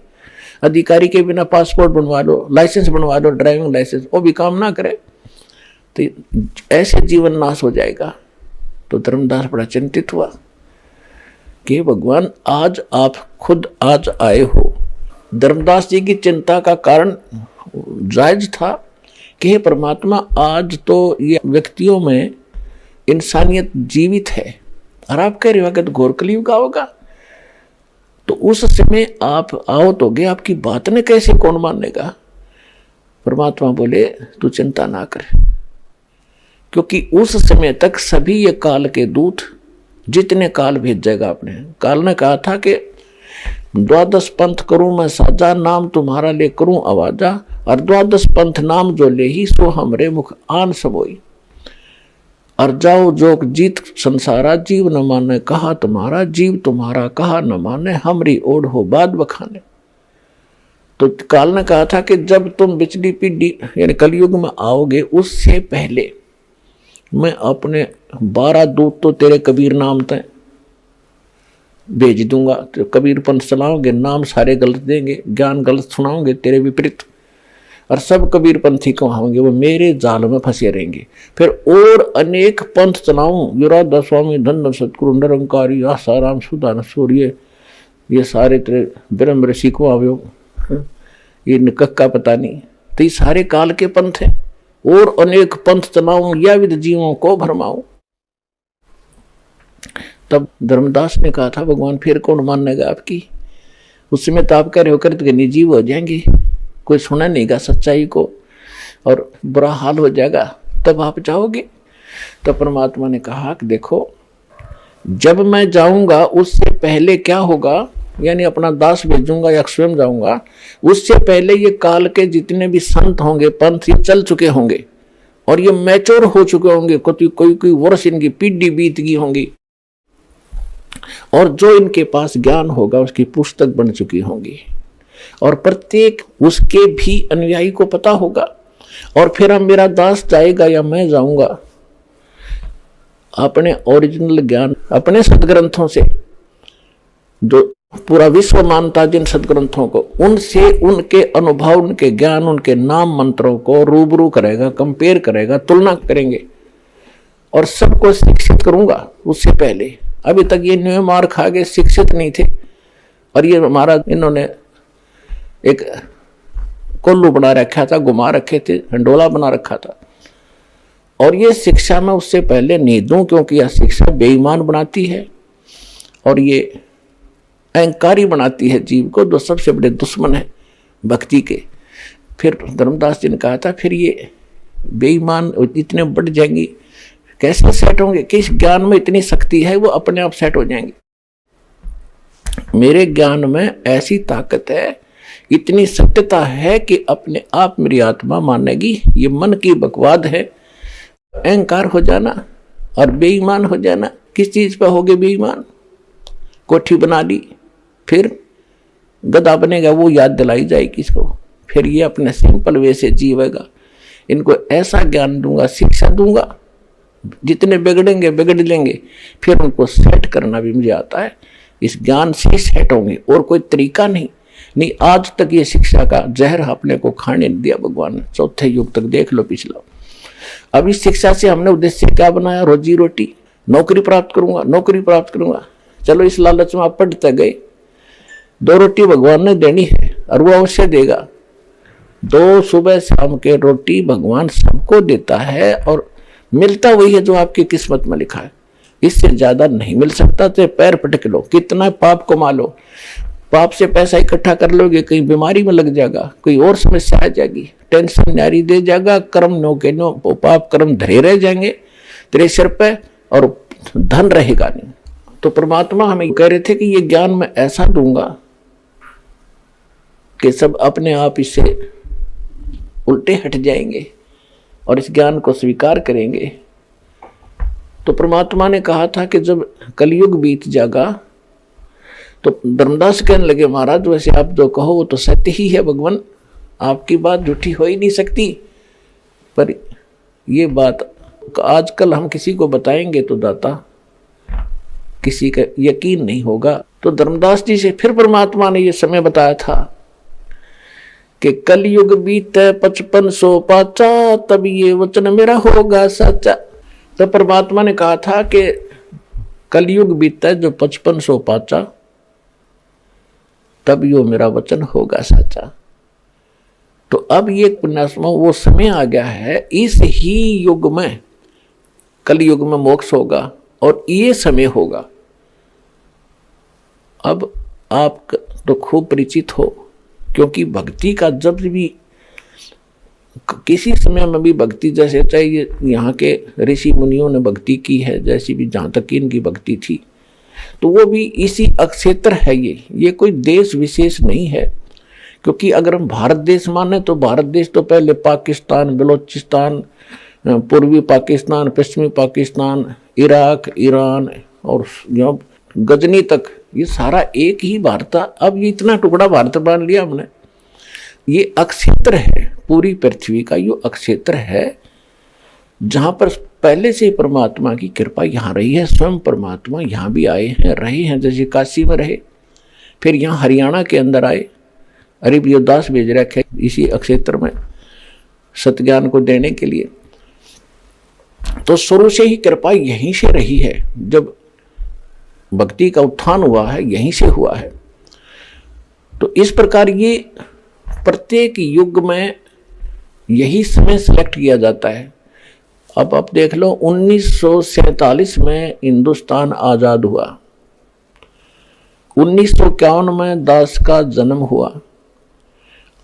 अधिकारी के बिना पासपोर्ट बनवा लो, लाइसेंस बनवा लो, ड्राइविंग लाइसेंस, वो भी काम ना करे तो ऐसे जीवन नाश हो जाएगा। तो धर्मदास बड़ा चिंतित हुआ कि भगवान आज आप खुद आज आए हो। धर्मदास जी की चिंता का कारण जायज था कि हे परमात्मा, आज तो ये व्यक्तियों में इंसानियत जीवित है और आप कह रहे हो कि घोर कलयुग होगा, तो उस समय आप आओ तो गे, आपकी बात ने कैसे कौन मानेगा? परमात्मा बोले तू चिंता ना कर, क्योंकि उस समय तक सभी ये काल के दूत जितने काल भेजेगा आपने, काल ने कहा था कि 12 पंथ करूं मैं साजा, नाम तुम्हारा ले करूं आवाजा, और 12 पंथ नाम जो ले ही सो हमरे मुख आन सबोई, और जाओ जोग जीत संसारा, जीव न माने कहा तुम्हारा, जीव तुम्हारा कहा न माने, हमरी ओढ़ हो बाद बखाने। तो काल ने कहा था कि जब तुम बिचली पीढ़ी यानी कलयुग में आओगे, उससे पहले मैं अपने 12 दूत तो तेरे कबीर नाम तय भेज दूंगा। तो कबीर पंथ चलाओगे, नाम सारे गलत देंगे, ज्ञान गलत सुनाओगे तेरे विपरीत, और सब कबीर पंथी कहाओगे, वो मेरे जाल में फंसे रहेंगे। फिर और अनेक पंथ चलाऊं, विराधा स्वामी, धन सतगुरु, निरंकारी, आसाराम, सुदान सूर्य, ये सारे तेरे ब्रह्म ऋषि को आवो, ये निकक्का पता नहीं, तो ये सारे काल के पंथ हैं। और अनेक पंथ चलाऊं, या विद जीवों को भरमाऊं। तब धर्मदास ने कहा था भगवान फिर कौन मानेगा आपकी? उस समय तो आप कह रहे हो कर निर्जीव हो जाएंगे, कोई सुना नहींगा सच्चाई को और बुरा हाल हो जाएगा, तब आप जाओगे। तो परमात्मा ने कहा कि देखो, जब मैं जाऊंगा उससे पहले क्या होगा, यानी अपना दास भेजूंगा या स्वयं जाऊंगा, उससे पहले ये काल के जितने भी संत होंगे, पंथ, ये चल चुके होंगे और ये मैच्योर हो चुके होंगे, कोई वर्ष इनकी पीढ़ी बीत गई होंगी, और जो इनके पास ज्ञान होगा उसकी पुस्तक बन चुकी होंगी, और प्रत्येक उसके भी अनुयायी को पता होगा। और फिर हम मेरा दास जाएगा या मैं जाऊंगा अपने ओरिजिनल ज्ञान, अपने सदग्रंथों से, जो पूरा विश्व मानता जिन सदग्रंथों को, उनसे उनके अनुभव, उनके ज्ञान, उनके नाम मंत्रों को रूबरू करेगा, कंपेयर करेगा, तुलना करेंगे, और सबको शिक्षित करूंगा। उससे पहले अभी तक ये न्यू मार खा के शिक्षित नहीं थे, और ये हमारा इन्होंने एक कोल्लू बना रखा था, घुमा रखे थे, हंडोला बना रखा था, और ये शिक्षा में उससे पहले नहीं दूं, क्योंकि यह शिक्षा बेईमान बनाती है और ये अहंकारी बनाती है जीव को, जो सबसे बड़े दुश्मन है भक्ति के। फिर धर्मदास जी ने कहा था फिर ये बेईमान इतने बढ़ जाएंगी कैसे सेट होंगे कि इस ज्ञान में इतनी शक्ति है, वो अपने आप सेट हो जाएंगे। मेरे ज्ञान में ऐसी ताकत है, इतनी सत्यता है कि अपने आप मेरी आत्मा मानेगी ये मन की बकवाद है। अहंकार हो जाना और बेईमान हो जाना, किस चीज पर हो गए बेईमान? कोठी बना ली, फिर गधा बनेगा, वो याद दिलाई जाएगी इसको, फिर ये अपने सिंपल वे से जीवेगा। इनको ऐसा ज्ञान दूंगा, शिक्षा दूंगा, जितने बिगड़ेंगे बिगड़ लेंगे, फिर उनको सेट करना भी मुझे आता है। इस ज्ञान से सेट होंगे, और कोई तरीका नहीं। आज तक ये शिक्षा का जहर अपने को खाने नहीं दिया भगवान ने। चौथे युग तक देख लो पिछला। अब इस शिक्षा से हमने उद्देश्य क्या बनाया? रोजी रोटी, नौकरी प्राप्त करूंगा, नौकरी प्राप्त करूंगा। चलो इस लालच में आप पढ़ते गए। 2 रोटी भगवान ने देनी है और वो अवश्य देगा। 2 सुबह शाम के रोटी भगवान सबको देता है, और मिलता वही है जो आपकी किस्मत में लिखा है। इससे ज्यादा नहीं मिल सकता। तो पैर पटक लो, कितना पाप कमा लो, पाप से पैसा इकट्ठा कर लोगे, कहीं बीमारी में लग जाएगा, कोई और समस्या आ जाएगी, टेंशन नारी दे जाएगा, कर्म नो के नो पाप कर्म धरे रह जाएंगे तेरे सिर पे, और धन रहेगा नहीं। तो परमात्मा हमें कह रहे थे कि ये ज्ञान मैं ऐसा दूंगा कि सब अपने आप इससे उल्टे हट जाएंगे और इस ज्ञान को स्वीकार करेंगे। तो परमात्मा ने कहा था कि जब कलयुग बीत जाएगा तो धर्मदास कहने लगे, महाराज वैसे आप जो कहो वो तो सत्य ही है भगवान, आपकी बात झूठी हो ही नहीं सकती, पर ये बात आजकल हम किसी को बताएंगे तो दाता किसी का यकीन नहीं होगा। तो धर्मदास जी से फिर परमात्मा ने ये समय बताया था कि कलयुग बीते 5500 पाचा, तब ये वचन मेरा होगा सच्चा। तो परमात्मा ने कहा था कि कलयुग बीता जो 5500 पाचा, तब यो मेरा वचन होगा सच्चा। तो अब ये पुण्यात्मा वो समय आ गया है, इस ही युग में, कलयुग में मोक्ष होगा और ये समय होगा। अब आप तो खूब परिचित हो, क्योंकि भक्ति का जब भी किसी समय में भी भक्ति, जैसे चाहिए यहाँ के ऋषि मुनियों ने भक्ति की है, जैसी भी जहाँ तक इनकी भक्ति थी, तो वो भी इसी अक्षेत्र है। ये कोई देश विशेष नहीं है। क्योंकि अगर हम भारत देश माने तो भारत देश तो पहले पाकिस्तान, बलोचिस्तान, पूर्वी पाकिस्तान, पश्चिमी पाकिस्तान, इराक, ईरान और गजनी तक, ये सारा एक ही भारत था। अब ये इतना टुकड़ा भारत मान लिया हमने। ये अक्षेत्र है, पूरी पृथ्वी का ये अक्षेत्र है, जहां पर पहले से परमात्मा की कृपा यहाँ रही है। स्वयं परमात्मा यहाँ भी आए हैं, रहे हैं, जैसे काशी में रहे, फिर यहाँ हरियाणा के अंदर आए, अरिब योदास भेज रखे इसी अक्षेत्र में सत्ज्ञान को देने के लिए। तो शुरू से ही कृपा यहीं से रही है। जब भक्ति का उत्थान हुआ है, यहीं से हुआ है। तो इस प्रकार ये प्रत्येक युग में यही समय सिलेक्ट किया जाता है। अब आप देख लो, 1947 में हिंदुस्तान आजाद हुआ, 1951 में दास का जन्म हुआ,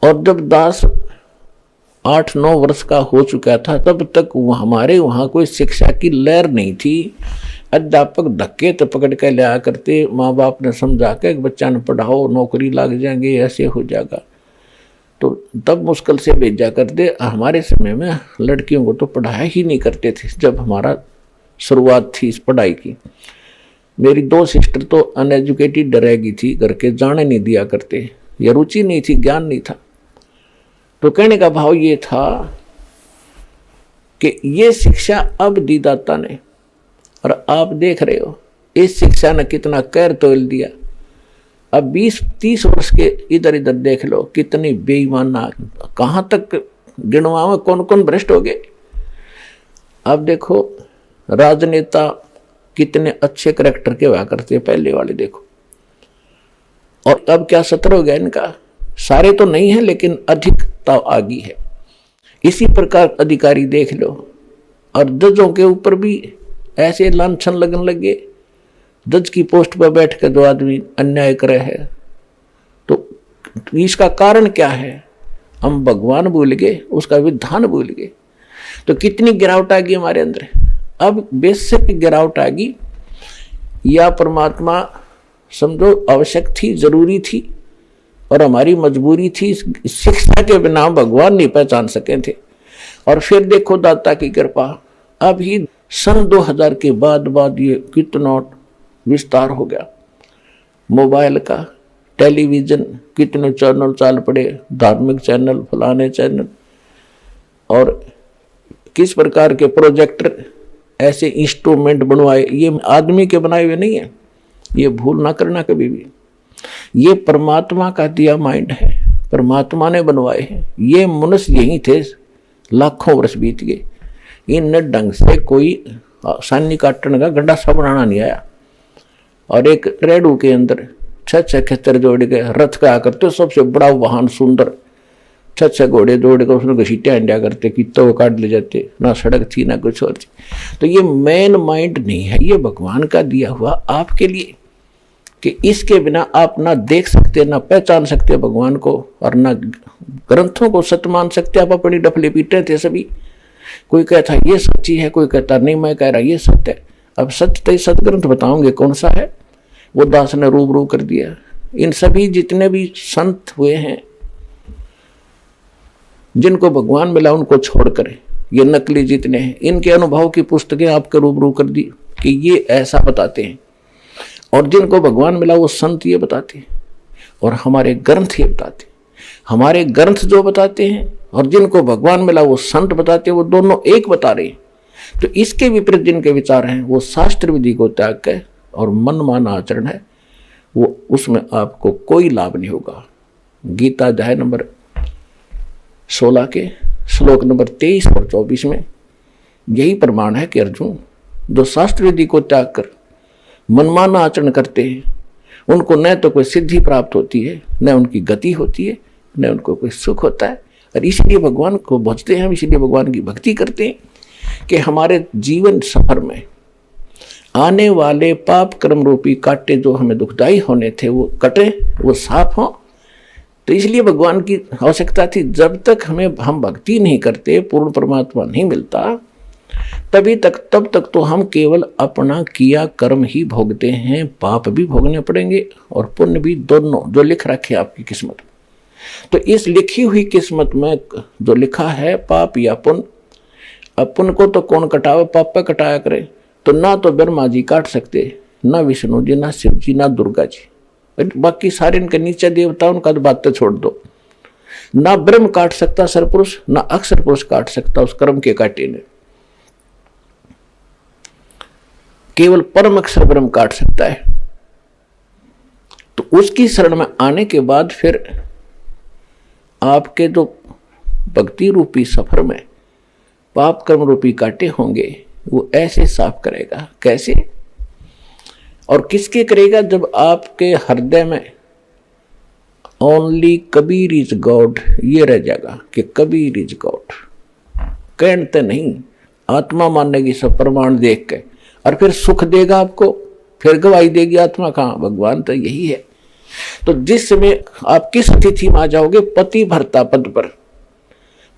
और जब दास 8-9 वर्ष का हो चुका था, तब तक हमारे वहाँ कोई शिक्षा की लहर नहीं थी। अध्यापक धक्के तो पकड़ के लिया करते, माँ बाप ने समझा के बच्चा ने पढ़ाओ, नौकरी लग जाएंगे, ऐसे हो जाएगा, तो तब मुश्किल से भेजा करते। हमारे समय में लड़कियों को तो पढ़ाया ही नहीं करते थे। जब हमारा शुरुआत थी इस पढ़ाई की, मेरी 2 सिस्टर तो अनएजुकेटेड रहेगी थी, घर के जाने नहीं दिया करते, या रुचि नहीं थी, ज्ञान नहीं था। तो कहने का भाव ये था कि ये शिक्षा अब दी दाता ने, और आप देख रहे हो इस शिक्षा ने कितना कहर तोल दिया। अब 20-30 वर्ष के इधर इधर देख लो, कितनी बेईमाना, कहाँ तक गिनवा में कौन कौन भ्रष्ट हो गए। अब देखो राजनेता कितने अच्छे करैक्टर के हुआ करते, पहले वाले देखो, और अब क्या सत्र हो गया इनका। सारे तो नहीं है, लेकिन अधिकता आ गई है। इसी प्रकार अधिकारी देख लो, और जजों के ऊपर भी ऐसे लांछन लगने लगे। जज की पोस्ट पर बैठ कर जो आदमी अन्याय करे है, तो इसका कारण क्या है? हम भगवान भूल गए, उसका विधान भूल गए। तो कितनी गिरावट आ गई हमारे अंदर। अब बेसिक गिरावट आ गई, या परमात्मा समझो आवश्यक थी, जरूरी थी और हमारी मजबूरी थी। शिक्षा के बिना भगवान नहीं पहचान सके थे। और फिर देखो दाता की कृपा, अभी सन 2000 के बाद ये कितना विस्तार हो गया मोबाइल का, टेलीविजन, कितने चैनल चाल पड़े, धार्मिक चैनल, फलाने चैनल, और किस प्रकार के प्रोजेक्टर, ऐसे इंस्ट्रूमेंट बनवाए। ये आदमी के बनाए हुए नहीं है, ये भूल ना करना कभी भी। ये परमात्मा का दिया माइंड है, परमात्मा ने बनवाए हैं। ये मनुष्य यही थे, लाखों वर्ष बीत गए, इन ढंग से कोई सानी काटने का गड्ढा सा बनाना नहीं आया। और एक रेडू के अंदर 6 खेतर जोड़ के रथ का करते, सबसे बड़ा वाहन सुंदर, 6 घोड़े जोड़ के उसमें घसीटिया इंडिया करते, कितों को काट ले जाते, ना सड़क थी ना कुछ और थी। तो ये मेन माइंड नहीं है, ये भगवान का दिया हुआ आपके लिए, कि इसके बिना आप ना देख सकते, ना पहचान सकते भगवान को, और ना ग्रंथों को सत्य मान सकते। आप अपनी डफले पीटे थे सभी, कोई कहता ये सच्ची है, कोई कहता नहीं मैं कह रहा ये सत्य है। अब सत्य तो सदग्रंथ बताओगे कौन सा है, वो दास ने रूबरू कर दिया। इन सभी जितने भी संत हुए हैं, जिनको भगवान मिला उनको छोड़कर, ये नकली जितने हैं, इनके अनुभव की पुस्तकें आपके रूबरू कर दी कि ये ऐसा बताते हैं। और जिनको भगवान मिला वो संत ये बताते हैं, और हमारे ग्रंथ ये बताते हैं। हमारे ग्रंथ जो बताते हैं और जिनको भगवान मिला वो संत बताते हैं, वो दोनों एक बता रहे हैं। तो इसके विपरीत जिनके विचार हैं वो शास्त्र विधि को त्याग कर और मनमाना आचरण है, वो उसमें आपको कोई लाभ नहीं होगा। गीता अध्याय नंबर 16 के श्लोक नंबर 23 और 24 में यही प्रमाण है कि अर्जुन, जो शास्त्र विधि को त्याग कर मनमाना आचरण करते हैं, उनको न तो कोई सिद्धि प्राप्त होती है, न उनकी गति होती है, न उनको कोई सुख होता है। और इसलिए भगवान को भजते हैं हम, इसलिए भगवान की भक्ति करते हैं कि हमारे जीवन सफर में आने वाले पाप कर्म रूपी कांटे जो हमें दुखदाई होने थे वो कटे, वो साफ हों। तो इसलिए भगवान की आवश्यकता थी। जब तक हम भक्ति नहीं करते, पूर्ण परमात्मा नहीं मिलता, तब तक तो हम केवल अपना किया कर्म ही भोगते हैं। पाप भी भोगने पड़ेंगे और पुण्य भी, दोनों जो लिख रखे आपकी किस्मत में। तो इस लिखी हुई किस्मत में जो लिखा है पाप या पुण्य, अब पुण्य को तो कौन कटावे, पाप पे कटाया करे। तो ना तो ब्रह्मा जी काट सकते, ना विष्णु जी, ना शिव जी, ना दुर्गा जी, बाकी सारे इनके नीचे देवता, उनका तो बात छोड़ दो। ना ब्रह्म काट सकता सरपुरुष, ना अक्षर पुरुष काट सकता उस कर्म के कांटे ने। केवल परम अक्षर ब्रह्म काट सकता है। तो उसकी शरण में आने के बाद फिर आपके जो भक्ति रूपी सफर में पाप कर्म रूपी कांटे होंगे, वो ऐसे साफ करेगा। कैसे और किसके करेगा? जब आपके हृदय में ओनली कबीर इज गॉड ये रह जाएगा कि कबीर इज गॉड, कहते नहीं, आत्मा मानेगी सब प्रमाण देख के, और फिर सुख देगा आपको, फिर गवाही देगी आत्मा। कहाँ? भगवान तो यही है। तो जिस समय आप किस स्थिति में आ जाओगे, पति भर्ता पद पर।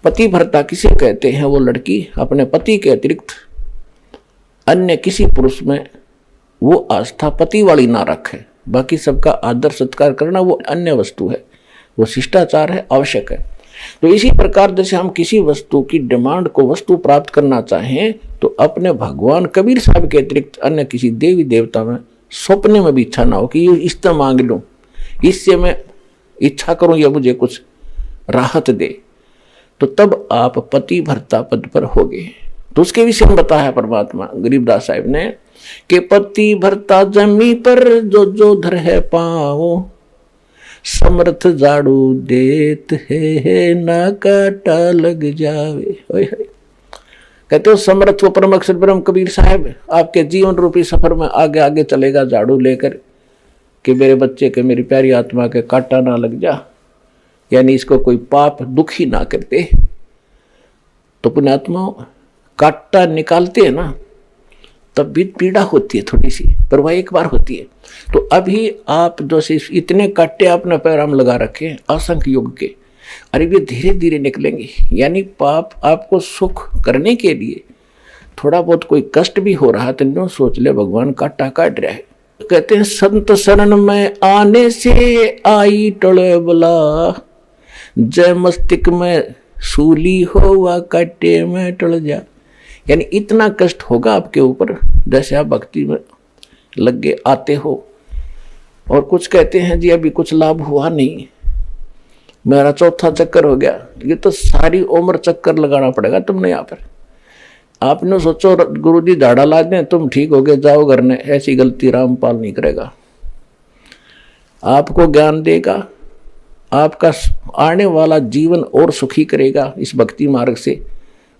पति भर्ता किसे कहते हैं? वो लड़की अपने पति के अतिरिक्त अन्य किसी पुरुष में वो आस्था पति वाली ना रखे, बाकी सबका आदर सत्कार करना वो अन्य वस्तु है, वो शिष्टाचार है, आवश्यक है। तो इसी प्रकार जैसे हम किसी वस्तु की डिमांड को वस्तु प्राप्त करना चाहें, तो अपने भगवान कबीर साहब के अतिरिक्त अन्य किसी देवी देवता में सपने में भी इच्छा ना हो कि ये इतना मांग लूं, इससे मैं इच्छा करूं या मुझे कुछ राहत दे। तो तब आप पति भर्ता पद पर होगे। तो उसके विषय में बताया परमात्मा गरीबदास साहिब ने कि पति भर्ता जमी पर जो जो धर है पाओ, समर्थ झाड़ू देत है ना काटा लग जावे। कहते हो समर्थ वो परम अक्षर ब्रह्म कबीर साहब आपके जीवन रूपी सफर में आगे आगे चलेगा झाड़ू लेकर कि मेरे बच्चे के, मेरी प्यारी आत्मा के काटा ना लग जा, यानी इसको कोई पाप दुखी ना करते। तो पुण्यात्मा काटा निकालते हैं ना, तब भी पीड़ा होती है थोड़ी सी, पर वह एक बार होती है। तो अभी आप जो इतने काटे आपने पैर में लगा रखे हैं असंख्य युग के, अरे वे धीरे धीरे निकलेंगे। यानी पाप आपको सुख करने के लिए थोड़ा बहुत कोई कष्ट भी हो रहा तो नो सोच ले भगवान काटा काट रहा है। कहते हैं संत शरण में आने से आई टले बला, जय मस्तिष्क में सूली हो व काटे में टल जा। यानी इतना कष्ट होगा आपके ऊपर जैसे आप भक्ति में लग गए आते हो। और कुछ कहते हैं जी अभी कुछ लाभ हुआ नहीं, मेरा चौथा चक्कर हो गया। ये तो सारी उम्र चक्कर लगाना पड़ेगा तुमने यहाँ पर। आपने सोचो गुरुजी झाड़ा ला दें तुम ठीक हो गए जाओ घर ने, ऐसी गलती रामपाल नहीं करेगा। आपको ज्ञान देगा, आपका आने वाला जीवन और सुखी करेगा इस भक्ति मार्ग से।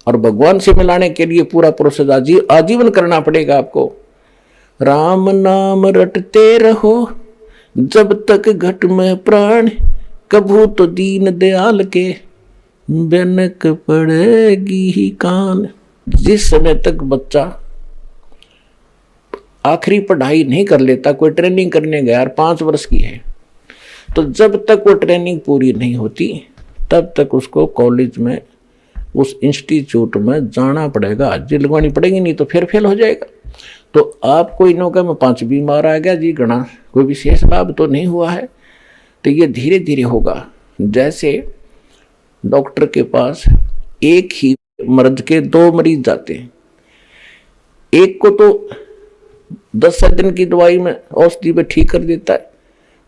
और भगवान से मिलाने के लिए पूरा प्रोसेस आजीवन करना पड़ेगा आपको। राम नाम रटते रहो जब तक घट में प्राण, कभू तो दीन दयाल के बेनक पड़ेगी ही कान। जिस समय तक बच्चा आखिरी पढ़ाई नहीं कर लेता, कोई ट्रेनिंग करने गया 5 वर्ष की है, तो जब तक वो ट्रेनिंग पूरी नहीं होती तब तक उसको कॉलेज में उस इंस्टीट्यूट में जाना पड़ेगा, हाजिरी लगवानी पड़ेगी, नहीं तो फिर फेल हो जाएगा। तो आपको इनों का में 5 मार आ गया जी, गणा कोई विशेष लाभ तो नहीं हुआ है। तो ये धीरे धीरे होगा। जैसे डॉक्टर के पास एक ही मर्ज के 2 मरीज जाते हैं, एक को तो 10 दिन की दवाई में औषधि पे ठीक कर देता है,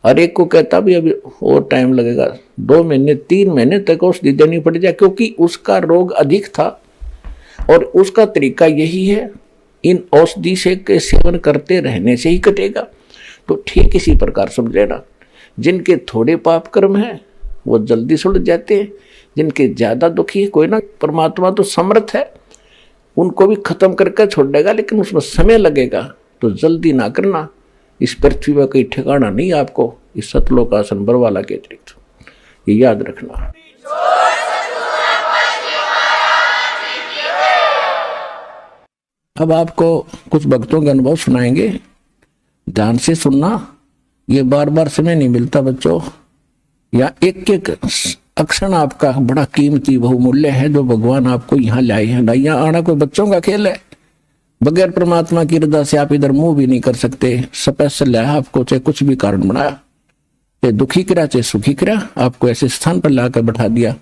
और एक को कहता भी अभी और टाइम लगेगा, 2 महीने 3 महीने तक औषधि देनी पड़ जाए, क्योंकि उसका रोग अधिक था और उसका तरीका यही है, इन औषधि से के सेवन करते रहने से ही कटेगा। तो ठीक इसी प्रकार समझ लेना, जिनके थोड़े पाप कर्म हैं वो जल्दी सुलझ जाते हैं, जिनके ज्यादा दुखी है कोई ना, परमात्मा तो समर्थ है, उनको भी खत्म करके छोड़ देगा, लेकिन उसमें समय लगेगा। तो जल्दी ना करना, इस पृथ्वी में कोई ठिकाना नहीं आपको इस सतलोक आसन बरवाला के अतिरिक्त, ये याद रखना। अब आपको कुछ भक्तों के अनुभव सुनाएंगे, ध्यान से सुनना, ये बार बार समय नहीं मिलता बच्चों, या एक एक अक्षर आपका बड़ा कीमती बहुमूल्य है जो भगवान आपको यहाँ लाए हैं। यहाँ आना कोई बच्चों का खेल है, बगैर परमात्मा की रजा से आप इधर मुंह भी नहीं कर सकते। स्पेशल है आपको, चाहे कुछ भी कारण बनाया, चाहे दुखी करा चाहे सुखी करा, आपको ऐसे स्थान पर लाकर बैठा दिया।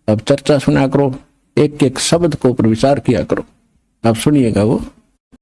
अब चर्चा सुना करो, एक एक शब्द को पर विचार किया करो। आप सुनिएगा वो